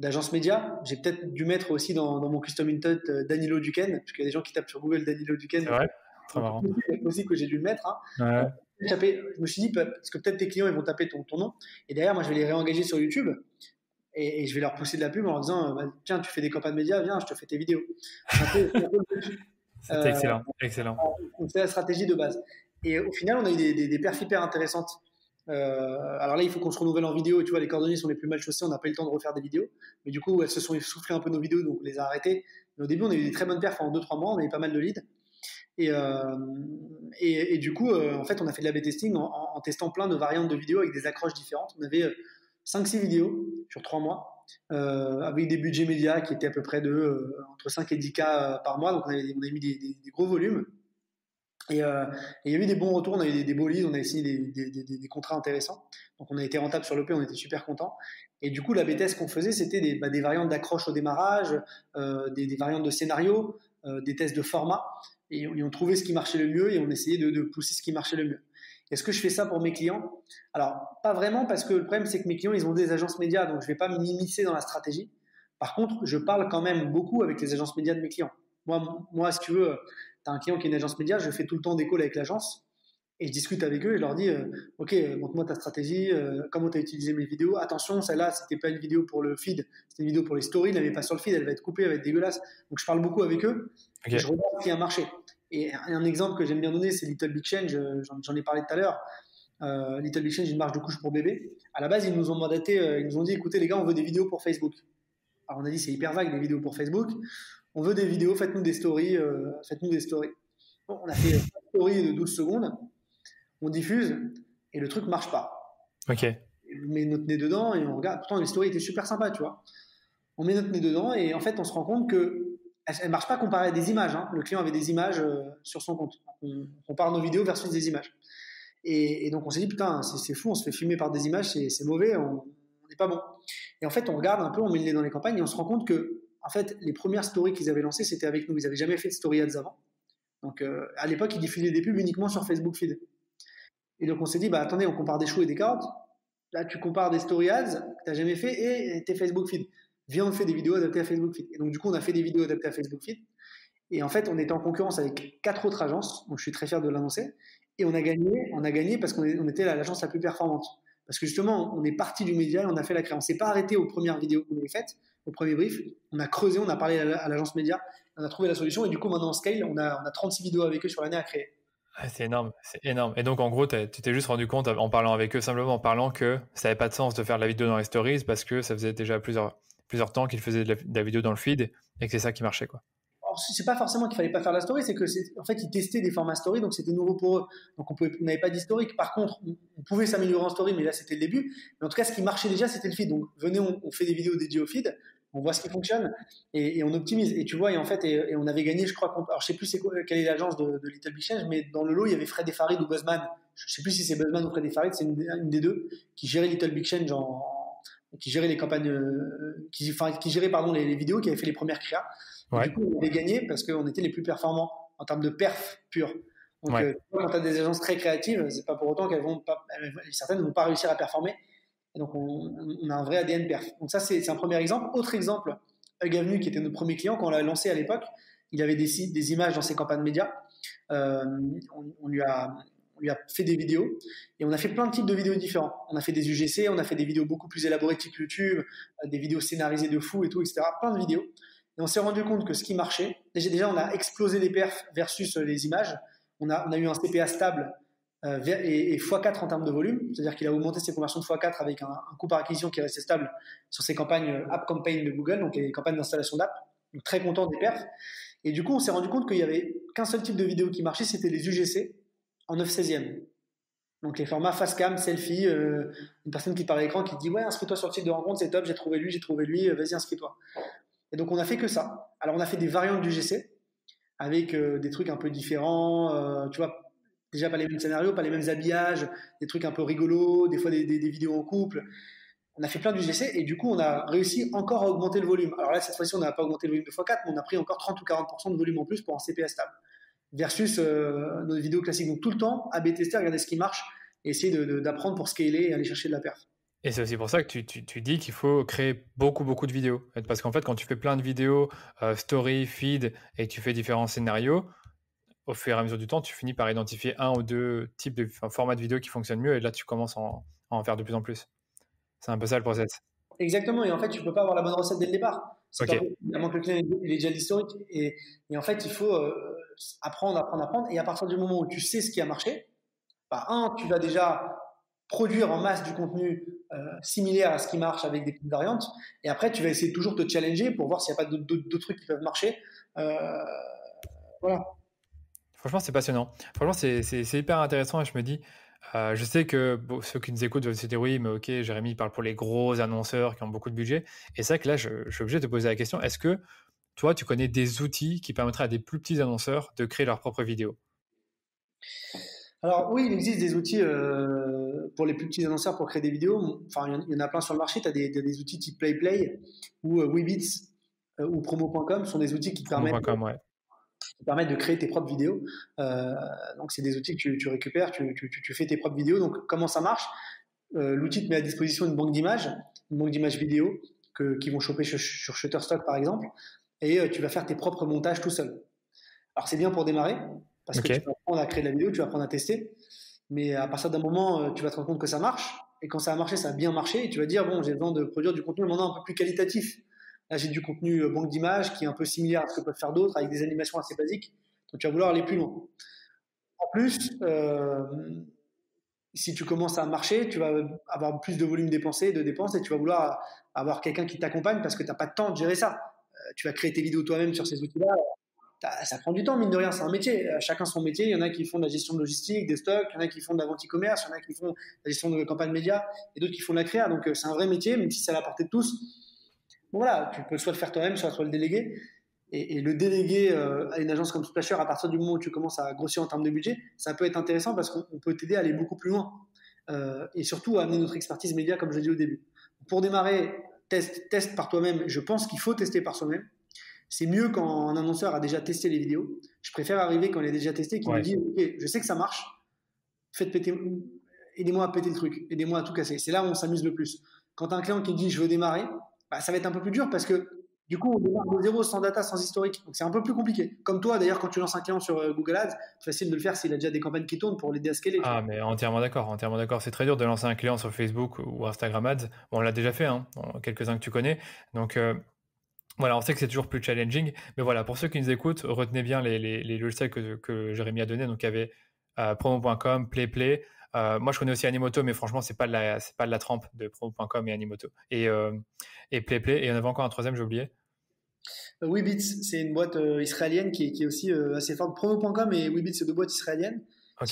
d'agences médias. J'ai peut-être dû mettre aussi dans mon custom intent Danilo Duquesne, parce qu'il y a des gens qui tapent sur Google Danilo Duquesne, C'est vrai? Très donc marrant. c'est possible que j'ai dû le mettre, hein. Ouais. Je me suis dit, parce que peut-être tes clients ils vont taper ton nom, et derrière moi je vais les réengager sur YouTube, et je vais leur pousser de la pub en leur disant bah, tiens, tu fais des campagnes médias, viens, je te fais tes vidéos. C'est un peu le but. C'était Euh, excellent, excellent. donc c'est la stratégie de base. Et au final, on a eu des perfs hyper intéressantes. Alors là, il faut qu'on se renouvelle en vidéo. Et tu vois, les cordonniers sont les plus mal chaussés. On n'a pas eu le temps de refaire des vidéos. Mais du coup, elles se sont essoufflées un peu nos vidéos, donc on les a arrêtées. Mais au début, on a eu des très bonnes perfs en 2-3 mois. On a eu pas mal de leads. Et du coup, en fait, on a fait de l'A/B testing en testant plein de variantes de vidéos avec des accroches différentes. On avait 5-6 vidéos sur 3 mois, avec des budgets médias qui étaient à peu près entre 5 et 10K par mois. Donc, on avait mis des gros volumes. Et il y a eu des bons retours, on a eu des beaux leads, on a essayé des contrats intéressants. Donc on a été rentable sur l'EP, on était super contents. Et du coup, la BTS qu'on faisait, c'était des variantes d'accroche au démarrage, des variantes de scénario, des tests de format. Et on trouvait ce qui marchait le mieux et on essayait de pousser ce qui marchait le mieux. Est-ce que je fais ça pour mes clients? Alors, pas vraiment, parce que le problème, c'est que mes clients, ils ont des agences médias, donc je ne vais pas m'immiscer dans la stratégie. Par contre, je parle quand même beaucoup avec les agences médias de mes clients. Moi, si tu veux, tu as un client qui est une agence média, je fais tout le temps des calls avec l'agence et je discute avec eux et je leur dis ok, montre-moi ta stratégie, comment tu as utilisé mes vidéos. Attention, celle-là, c'était pas une vidéo pour le feed, c'était une vidéo pour les stories, elle n'est pas sur le feed, elle va être coupée, elle va être dégueulasse. Donc je parle beaucoup avec eux et je Ok. regarde ce qui a marché. Et un exemple que j'aime bien donner, c'est Little Big Change, j'en ai parlé tout à l'heure. Little Big Change, une marque de couche pour bébé. À la base, ils nous ont mandaté, ils nous ont dit écoutez les gars, on veut des vidéos pour Facebook. Alors on a dit c'est hyper vague des vidéos pour Facebook. On veut des vidéos, faites-nous des stories, faites-nous des stories. Bon, on a fait une story de 12 secondes, on diffuse et le truc marche pas. Ok. On met notre nez dedans et on regarde. Pourtant, les stories étaient super sympas, tu vois. On met notre nez dedans et en fait, on se rend compte que elle marche pas comparée à des images. Hein. Le client avait des images sur son compte. On compare nos vidéos versus des images. Et donc, on s'est dit, putain, c'est fou, on se fait filmer par des images, c'est mauvais, on n'est pas bon. Et en fait, on regarde un peu, on met le nez dans les campagnes et on se rend compte que, en fait, les premières stories qu'ils avaient lancées, c'était avec nous. Ils n'avaient jamais fait de story ads avant. Donc, à l'époque, ils diffusaient des pubs uniquement sur Facebook Feed. Et donc, on s'est dit, bah attendez, on compare des choux et des carottes. Là, tu compares des story ads que tu n'as jamais fait et tes Facebook Feed. Viens, on fait des vidéos adaptées à Facebook Feed. Et donc, du coup, on a fait des vidéos adaptées à Facebook Feed. Et en fait, on était en concurrence avec 4 autres agences. Donc, je suis très fier de l'annoncer. Et on a gagné parce qu'on était l'agence la plus performante. Parce que justement, on est parti du média et on a fait la création. On ne s'est pas arrêté aux premières vidéos qu'on avait faites, au premier brief. On a creusé, on a parlé à l'agence média, on a trouvé la solution. Et du coup, maintenant, on scale, on a 36 vidéos avec eux sur l'année à créer. Ah, c'est énorme, c'est énorme. Et donc, en gros, tu t'es juste rendu compte en parlant avec eux, simplement en parlant que ça n'avait pas de sens de faire de la vidéo dans les stories parce que ça faisait déjà plusieurs temps qu'ils faisaient de la vidéo dans le feed et que c'est ça qui marchait, quoi. Alors, c'est pas forcément qu'il fallait pas faire la story, c'est que en fait ils testaient des formats story, donc c'était nouveau pour eux. Donc on n'avait pas d'historique. Par contre, on pouvait s'améliorer en story, mais là c'était le début. Mais en tout cas, ce qui marchait déjà, c'était le feed. Donc venez, on fait des vidéos dédiées au feed, on voit ce qui fonctionne et on optimise. Et tu vois, et en fait, et on avait gagné, je crois, alors je sais plus quelle est l'agence de Little Big Change, mais dans le lot il y avait Fred et Farid ou Buzzman. Je sais plus si c'est Buzzman ou Fred et Farid, c'est une des deux qui gérait Little Big Change qui gérait les campagnes, qui gérait pardon les vidéos, qui avait fait les premières créas. Et Ouais, du coup, on avait gagné parce qu'on était les plus performants en termes de perf pure. Donc, ouais. quand tu as des agences très créatives, c'est pas pour autant qu'elles vont pas, certaines ne vont pas réussir à performer. Et donc, on a un vrai ADN perf. Donc, ça, c'est un premier exemple. Autre exemple, Hug Avenue, qui était notre premier client, quand on l'a lancé à l'époque, il avait des images dans ses campagnes médias. Euh, on lui a fait des vidéos et on a fait plein de types de vidéos différents. On a fait des UGC, on a fait des vidéos beaucoup plus élaborées type YouTube, des vidéos scénarisées de fou et tout, etc. Plein de vidéos. Et on s'est rendu compte que ce qui marchait, déjà on a explosé les perfs versus les images. On a eu un CPA stable et x4 en termes de volume, c'est-à-dire qu'il a augmenté ses conversions de x4 avec un coût par acquisition qui est resté stable sur ses campagnes App Campaign de Google, donc les campagnes d'installation d'app. Donc très content des perfs. Et du coup, on s'est rendu compte qu'il y avait qu'un seul type de vidéo qui marchait, c'était les UGC en 9/16e. Donc les formats face cam, selfie, une personne qui parle à l'écran qui dit ouais, inscris-toi sur le site de rencontre, c'est top, j'ai trouvé lui, vas-y inscris-toi. Et donc on a fait que ça. Alors on a fait des variantes du GC avec des trucs un peu différents, tu vois, déjà pas les mêmes scénarios, pas les mêmes habillages, des trucs un peu rigolos, des fois des vidéos en couple. On a fait plein du GC et du coup on a réussi encore à augmenter le volume. Alors là cette fois-ci on n'a pas augmenté le volume de x4, mais on a pris encore 30 ou 40% de volume en plus pour un CPA stable versus nos vidéos classiques. Donc tout le temps, A/B tester, regarder ce qui marche et essayer d'apprendre pour scaler et aller chercher de la perf. Et c'est aussi pour ça que tu dis qu'il faut créer beaucoup, beaucoup de vidéos. Parce qu'en fait, quand tu fais plein de vidéos, story, feed, et que tu fais différents scénarios, au fur et à mesure du temps, tu finis par identifier un ou deux types de formats de vidéos qui fonctionnent mieux, et là, tu commences à en faire de plus en plus. C'est un peu ça le process. Exactement, et en fait tu peux pas avoir la bonne recette dès le départ. C'est Ok. pas possible, à moins que le client il ait déjà l'historique. Et en fait il faut apprendre. Et à partir du moment où tu sais ce qui a marché, bah, tu vas déjà produire en masse du contenu similaire à ce qui marche avec des petites variantes. Et après, tu vas essayer de toujours te challenger pour voir s'il n'y a pas d'autres trucs qui peuvent marcher. Euh, voilà. Franchement, c'est passionnant. Franchement, c'est hyper intéressant et je me dis, je sais que bon, ceux qui nous écoutent doivent se dire oui, mais ok, Jérémy il parle pour les gros annonceurs qui ont beaucoup de budget. Et c'est vrai que là, je suis obligé de te poser la question, est-ce que toi, tu connais des outils qui permettraient à des plus petits annonceurs de créer leurs propres vidéos? Alors oui, il existe des outils pour les plus petits annonceurs pour créer des vidéos. Enfin, il y en a plein sur le marché. Tu as des outils type PlayPlay ou Weebits ou Promo.com sont des outils Promo.com, ouais. qui permettent de créer tes propres vidéos. Donc c'est des outils que tu récupères, tu fais tes propres vidéos. Donc comment ça marche? L'outil te met à disposition une banque d'images vidéo qui vont choper sur Shutterstock par exemple, et tu vas faire tes propres montages tout seul. Alors c'est bien pour démarrer, parce que tu Ok. vas apprendre à créer de la vidéo, tu vas apprendre à tester, mais à partir d'un moment, tu vas te rendre compte que ça marche, et quand ça a marché, ça a bien marché, et tu vas dire, bon, j'ai besoin de produire du contenu maintenant un peu plus qualitatif. Là, j'ai du contenu banque d'images qui est un peu similaire à ce que peuvent faire d'autres, avec des animations assez basiques, donc tu vas vouloir aller plus loin. En plus, si tu commences à marcher, tu vas avoir plus de volume dépensé, de dépenses, et tu vas vouloir avoir quelqu'un qui t'accompagne parce que tu n'as pas de temps de gérer ça. Tu vas créer tes vidéos toi-même sur ces outils-là. Ça prend du temps, mine de rien, c'est un métier. Chacun son métier. Il y en a qui font de la gestion de logistique, des stocks, il y en a qui font de la vente e-commerce, il y en a qui font de la gestion de campagne média, et d'autres qui font de la créa. Donc c'est un vrai métier, même si c'est à la portée de tous. Bon, voilà, tu peux soit le faire toi-même, soit le déléguer. Et le déléguer à une agence comme Splasher, à partir du moment où tu commences à grossir en termes de budget, ça peut être intéressant parce qu'on peut t'aider à aller beaucoup plus loin. Et surtout à amener notre expertise média, comme je l'ai dit au début. Pour démarrer, teste par toi-même. Je pense qu'il faut tester par soi-même. C'est mieux quand un annonceur a déjà testé les vidéos. Je préfère arriver quand il est déjà testé, qu'il me Ouais. dit, ok, je sais que ça marche, faites péter, aidez-moi à péter le truc, aidez-moi à tout casser. C'est là où on s'amuse le plus. Quand tu as un client qui dit, je veux démarrer, bah, ça va être un peu plus dur parce que du coup, on démarre de zéro, sans data, sans historique. Donc c'est un peu plus compliqué. Comme toi, d'ailleurs, quand tu lances un client sur Google Ads, c'est facile de le faire s'il a déjà des campagnes qui tournent pour l'aider à scaler. Ah, mais entièrement d'accord, entièrement d'accord. C'est très dur de lancer un client sur Facebook ou Instagram Ads. Bon, on l'a déjà fait, hein, quelques-uns que tu connais. Donc, voilà, on sait que c'est toujours plus challenging. Mais voilà, pour ceux qui nous écoutent, retenez bien les logiciels que Jérémy a donné. Donc, il y avait promo.com, PlayPlay. Moi, je connais aussi Animoto, mais franchement, c'est pas de la trempe de promo.com et Animoto. Et PlayPlay. Et il y en avait encore un troisième, j'ai oublié. Weebits, c'est une boîte israélienne qui est aussi assez forte. Promo.com et Weebits, c'est deux boîtes israéliennes. Ok,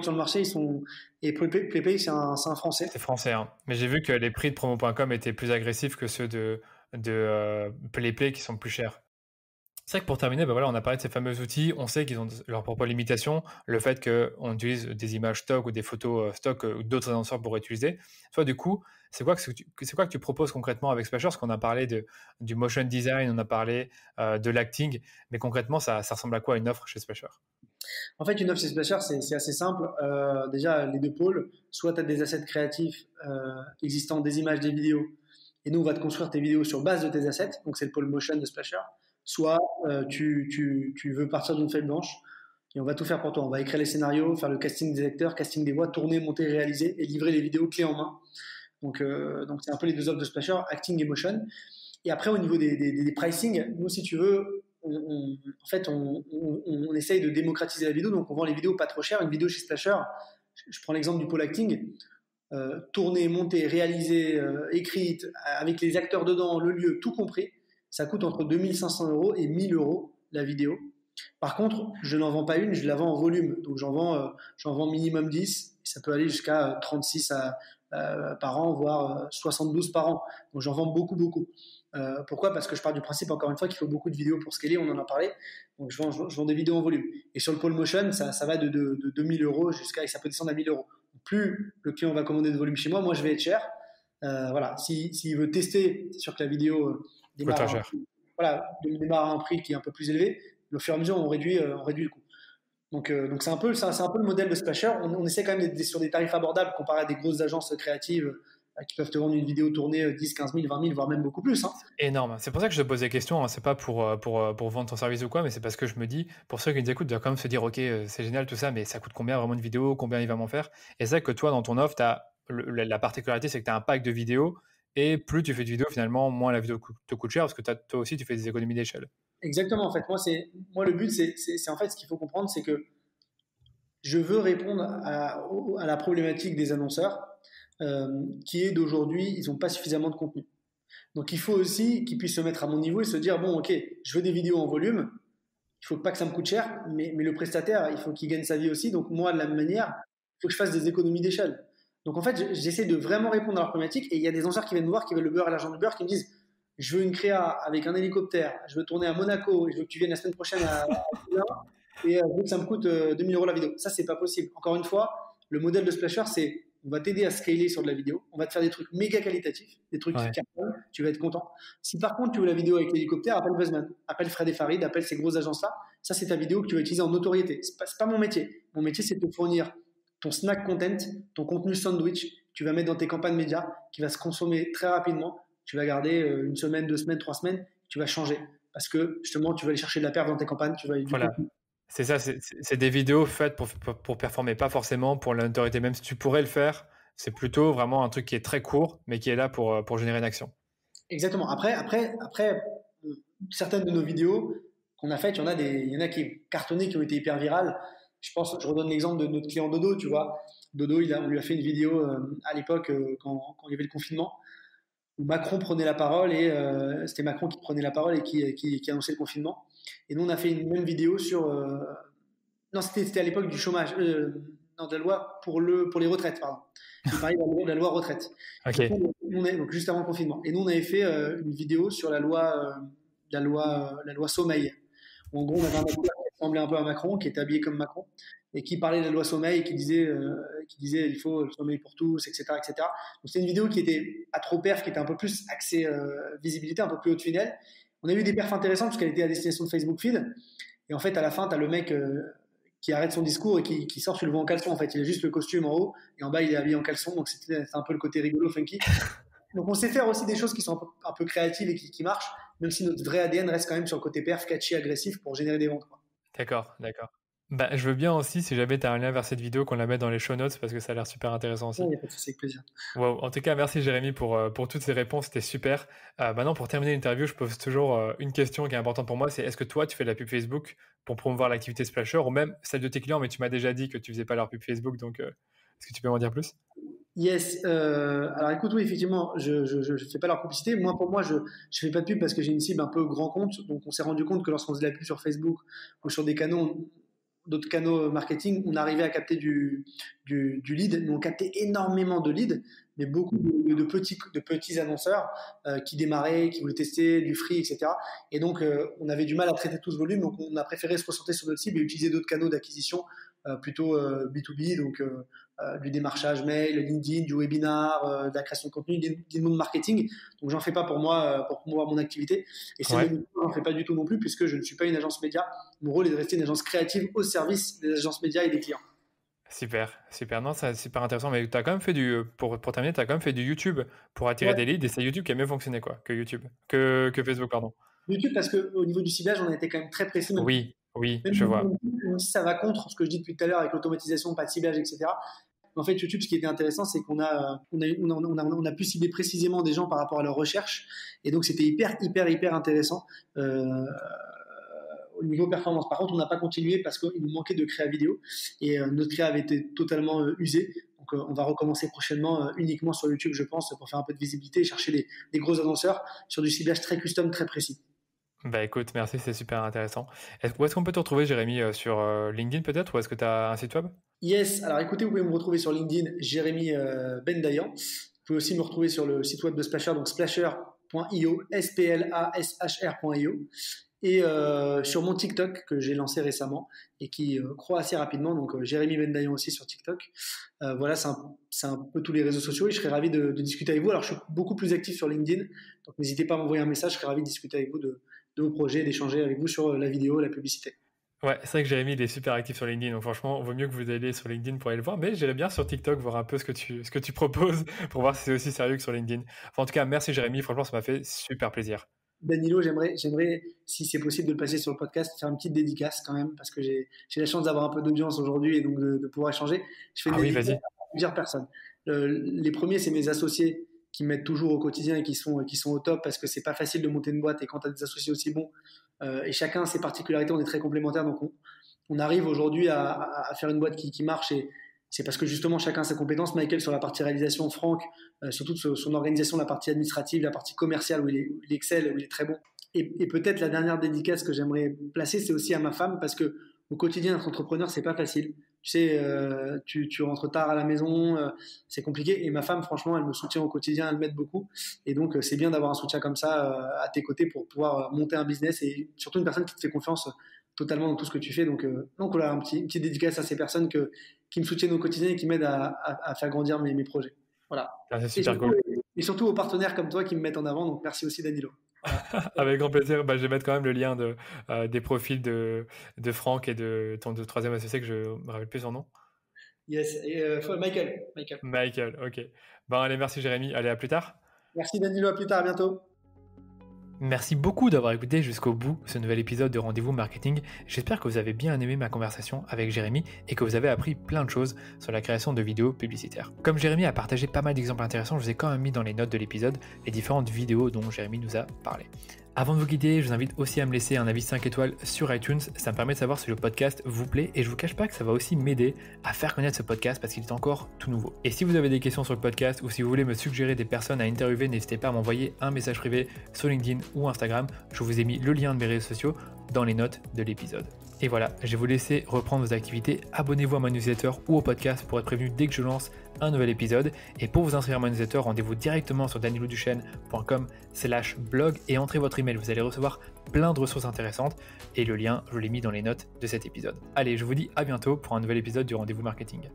Sur le marché, ils sont. Et PlayPay, c'est un français. c'est français, hein. Mais j'ai vu que les prix de promo.com étaient plus agressifs que ceux de PlayPlay qui sont plus chers. C'est vrai que pour terminer, bah voilà, on a parlé de ces fameux outils. On sait qu'ils ont leurs propres limitations. Le fait qu'on utilise des images stock ou des photos stock ou d'autres annonceurs pourraient utiliser. Toi, du coup, c'est quoi que tu proposes concrètement avec Splasher? Parce qu'on a parlé du motion design, on a parlé de l'acting. Mais concrètement, ça ressemble à quoi une offre chez Splasher? En fait, une offre chez Splasher, c'est assez simple. Déjà, les deux pôles. Soit tu as des assets créatifs existants, des images, des vidéos. Et nous, on va te construire tes vidéos sur base de tes assets. Donc, c'est le pôle motion de Splasher. Soit tu veux partir d'une feuille blanche et on va tout faire pour toi. On va écrire les scénarios, faire le casting des acteurs, casting des voix, tourner, monter, réaliser et livrer les vidéos clés en main. Donc c'est un peu les deux offres de Splasher, acting et motion. Et après, au niveau des pricing, nous, si tu veux, en fait, on essaye de démocratiser la vidéo. Donc, on vend les vidéos pas trop cher. Une vidéo chez Splasher, je prends l'exemple du pôle acting, tournée, montée, réalisée, écrite, avec les acteurs dedans, le lieu, tout compris, ça coûte entre 2500 € et 1000 € la vidéo. Par contre, je n'en vends pas une, je la vends en volume. Donc j'en vends minimum 10. Ça peut aller jusqu'à 36 par an, voire 72 par an. Donc j'en vends beaucoup, beaucoup. Pourquoi? Parce que je pars du principe, encore une fois, qu'il faut beaucoup de vidéos pour scaler, on en a parlé. Donc je vends des vidéos en volume. Et sur le pôle motion, ça va de 2000 € jusqu'à, et ça peut descendre à 1000 €. Plus le client va commander de volume chez moi, moi je vais être cher. Voilà, s'il veut tester, c'est sûr que la vidéo Coûte démarre, cher. voilà, démarre à un prix qui est un peu plus élevé. Au fur et à mesure, on réduit le coût. Donc c'est un peu le modèle de Splasher. On essaie quand même d'être sur des tarifs abordables comparé à des grosses agences créatives qui peuvent te vendre une vidéo tournée 10, 15 000, 20 000, voire même beaucoup plus. Hein. Énorme. C'est pour ça que je te pose des questions, hein. C'est pas pour vendre ton service ou quoi, mais c'est parce que je me dis, pour ceux qui nous écoutent, ils doivent quand même se dire, ok, c'est génial tout ça, mais ça coûte combien vraiment une vidéo? Combien il va m'en faire? Et c'est vrai que toi, dans ton offre, la particularité, c'est que tu as un pack de vidéos, et plus tu fais de vidéos, finalement, moins la vidéo te coûte cher, parce que toi aussi, tu fais des économies d'échelle. Exactement. En fait, moi le but, c'est en fait ce qu'il faut comprendre, c'est que je veux répondre à la problématique des annonceurs, qui est d'aujourd'hui, ils n'ont pas suffisamment de contenu. Donc il faut aussi qu'ils puissent se mettre à mon niveau et se dire, bon, ok, je veux des vidéos en volume, il faut pas que ça me coûte cher, mais le prestataire, il faut qu'il gagne sa vie aussi. Donc moi, de la même manière, il faut que je fasse des économies d'échelle. Donc en fait, j'essaie de vraiment répondre à leurs problématiques. Et il y a des annonceurs qui viennent me voir, qui veulent le beurre et l'argent du beurre, qui me disent, je veux une créa avec un hélicoptère, je veux tourner à Monaco, et je veux que tu viennes la semaine prochaine à Turin. et je veux que ça me coûte 2000 euros la vidéo. Ça, c'est pas possible. Encore une fois, le modèle de Splasher, c'est on va t'aider à scaler sur de la vidéo, on va te faire des trucs méga qualitatifs, des trucs qui cartonnent, tu vas être content. Si par contre tu veux la vidéo avec l'hélicoptère, appelle Buzzman, appelle Fred et Farid, appelle ces grosses agences-là. Ça, c'est ta vidéo que tu vas utiliser en notoriété. C'est pas mon métier. Mon métier, c'est de te fournir ton snack content, ton contenu sandwich, tu vas mettre dans tes campagnes médias, qui va se consommer très rapidement. Tu vas garder une semaine, 2 semaines, 3 semaines, tu vas changer. Parce que justement, tu vas aller chercher de la perf dans tes campagnes, tu vas Voilà. C'est ça, c'est des vidéos faites pour performer, pas forcément pour la notoriété. Même si tu pourrais le faire, c'est plutôt vraiment un truc qui est très court, mais qui est là pour générer une action. Exactement. Après, certaines de nos vidéos qu'on a faites, il y en a qui cartonné, qui ont été hyper virales. Je redonne l'exemple de notre client Dodo, tu vois. Dodo, on lui a fait une vidéo à l'époque quand il y avait le confinement, où Macron prenait la parole et c'était Macron qui prenait la parole et qui annonçait le confinement. Et nous, on a fait une même vidéo sur. Non, c'était à l'époque du chômage, non, de la loi pour les retraites, pardon. Il parlait de la loi retraite. Okay. Donc, juste avant le confinement. Et nous, on avait fait une vidéo sur la loi sommeil. Où, en gros, on avait un acteur qui ressemblait un peu à Macron, qui était habillé comme Macron, et qui parlait de la loi sommeil, et qui disait il faut le sommeil pour tous, etc., etc. Donc, c'était une vidéo qui était à trop perf, qui était un peu plus axée visibilité, un peu plus haut de funnel. On a eu des perfs intéressantes parce qu'elle était à destination de Facebook Feed. Et en fait, à la fin, tu as le mec qui arrête son discours et qui sort, tu le vois en caleçon. En fait, il a juste le costume en haut et en bas, il est habillé en caleçon. Donc, c'est un peu le côté rigolo, funky. Donc, on sait faire aussi des choses qui sont un peu créatives et qui marchent, même si notre vrai ADN reste quand même sur le côté perf, catchy, agressif pour générer des ventes, quoi. D'accord. Bah, je veux bien aussi, si jamais tu as un lien vers cette vidéo, qu'on la mette dans les show notes parce que ça a l'air super intéressant aussi. Oui, c'est avec plaisir. Wow. En tout cas, merci Jérémy pour toutes ces réponses, c'était super. Maintenant, pour terminer l'interview, je pose toujours une question qui est importante pour moi, c'est est-ce que toi, tu fais de la pub Facebook pour promouvoir l'activité Splasher ou même celle de tes clients, mais tu m'as déjà dit que tu faisais pas leur pub Facebook, donc est-ce que tu peux m'en dire plus? Yes. Alors écoute, oui, effectivement, je fais pas leur publicité. Moi, pour moi, je fais pas de pub parce que j'ai une cible un peu grand compte. Donc, on s'est rendu compte que lorsqu'on faisait de la pub sur Facebook ou sur d'autres canaux marketing, on arrivait à capter du lead. Nous, on captait énormément de leads, mais beaucoup de petits annonceurs qui démarraient, qui voulaient tester du free, etc. Et donc, on avait du mal à traiter tout ce volume. Donc, on a préféré se concentrer sur notre cible et utiliser d'autres canaux d'acquisition plutôt B2B, donc du démarchage mail, LinkedIn, du webinar, de la création de contenu, d'inbound marketing. Donc, j'en fais pas pour moi, pour promouvoir mon activité. Et c'est j'en fais pas du tout non plus, puisque je ne suis pas une agence média. Mon rôle est de rester une agence créative au service des agences médias et des clients. Super. Non, c'est super intéressant. Mais tu as quand même fait pour terminer, tu as quand même fait du YouTube pour attirer des leads et c'est YouTube qui a mieux fonctionné que Facebook, pardon. YouTube, parce qu'au niveau du ciblage, on a été quand même très précis. Oui, je vois. Même si ça va contre ce que je dis depuis tout à l'heure avec l'automatisation, pas de ciblage, etc. En fait, YouTube, ce qui était intéressant, c'est qu'on a pu cibler précisément des gens par rapport à leur recherche. Et donc, c'était hyper intéressant au niveau performance. Par contre, on n'a pas continué parce qu'il nous manquait de créa vidéo. Et notre créa avait été totalement usée. Donc, on va recommencer prochainement uniquement sur YouTube, je pense, pour faire un peu de visibilité et chercher des gros annonceurs sur du ciblage très custom, très précis. Bah écoute, merci, c'est super intéressant. Où est-ce qu'on peut te retrouver, Jérémy, sur LinkedIn peut-être, ou est-ce que tu as un site web? Yes, alors écoutez, vous pouvez me retrouver sur LinkedIn, Jérémy Bendayan. Vous pouvez aussi me retrouver sur le site web de Splasher, donc splasher.io, splashr.io. Et sur mon TikTok que j'ai lancé récemment et qui croît assez rapidement, donc Jérémy Bendayan aussi sur TikTok. Voilà, c'est un peu tous les réseaux sociaux et je serais ravi de discuter avec vous. Alors, je suis beaucoup plus actif sur LinkedIn, donc n'hésitez pas à m'envoyer un message, je serais ravi de discuter avec vous de vos projets, d'échanger avec vous sur la vidéo, la publicité. Ouais, c'est vrai que Jérémy, il est super actif sur LinkedIn, donc franchement, il vaut mieux que vous alliez sur LinkedIn pour aller le voir, mais j'irai bien sur TikTok voir un peu ce que tu proposes pour voir si c'est aussi sérieux que sur LinkedIn. Enfin, en tout cas, merci Jérémy, franchement, ça m'a fait super plaisir. Danilo, j'aimerais, si c'est possible de le passer sur le podcast, faire une petite dédicace quand même, parce que j'ai la chance d'avoir un peu d'audience aujourd'hui et donc de pouvoir échanger. Je fais une dédicace à plusieurs personnes. Les premiers, c'est mes associés qui m'aident toujours au quotidien et qui sont au top parce que c'est pas facile de monter une boîte et quand tu as des associés aussi bons et chacun a ses particularités, on est très complémentaires, donc on arrive aujourd'hui à faire une boîte qui marche et c'est parce que justement chacun a ses compétences. Michael sur la partie réalisation, Franck sur toute son organisation, la partie administrative, la partie commerciale où il excelle, où il est très bon. Et peut-être la dernière dédicace que j'aimerais placer, c'est aussi à ma femme parce que au quotidien, être entrepreneur, c'est pas facile. tu sais, tu rentres tard à la maison, c'est compliqué. Et ma femme, franchement, elle me soutient au quotidien, elle m'aide beaucoup. Et donc, c'est bien d'avoir un soutien comme ça à tes côtés pour pouvoir monter un business et surtout une personne qui te fait confiance totalement dans tout ce que tu fais. Donc voilà, une petite dédicace à ces personnes qui me soutiennent au quotidien et qui m'aident à faire grandir mes projets. Voilà. Ah, c'est super cool. Et surtout aux partenaires comme toi qui me mettent en avant. Donc merci aussi Danilo. Avec grand plaisir. Je vais mettre quand même le lien des profils de Franck et de ton troisième associé que je ne me rappelle plus son nom. Yes, et Michael. Michael, ok. Allez, merci Jérémy. Allez, à plus tard. Merci Danilo, à plus tard, à bientôt. Merci beaucoup d'avoir écouté jusqu'au bout ce nouvel épisode de Rendez-vous Marketing. J'espère que vous avez bien aimé ma conversation avec Jérémy et que vous avez appris plein de choses sur la création de vidéos publicitaires. Comme Jérémy a partagé pas mal d'exemples intéressants, je vous ai quand même mis dans les notes de l'épisode les différentes vidéos dont Jérémy nous a parlé. Avant de vous quitter, je vous invite aussi à me laisser un avis 5 étoiles sur iTunes, ça me permet de savoir si le podcast vous plaît et je vous cache pas que ça va aussi m'aider à faire connaître ce podcast parce qu'il est encore tout nouveau. Et si vous avez des questions sur le podcast ou si vous voulez me suggérer des personnes à interviewer, n'hésitez pas à m'envoyer un message privé sur LinkedIn ou Instagram, je vous ai mis le lien de mes réseaux sociaux dans les notes de l'épisode. Et voilà, je vais vous laisser reprendre vos activités, abonnez-vous à mon newsletter ou au podcast pour être prévenu dès que je lance un nouvel épisode. Et pour vous inscrire à mon newsletter, rendez-vous directement sur daniloduchesne.com/blog et entrez votre email. Vous allez recevoir plein de ressources intéressantes et le lien, je l'ai mis dans les notes de cet épisode. Allez, je vous dis à bientôt pour un nouvel épisode du Rendez-vous Marketing.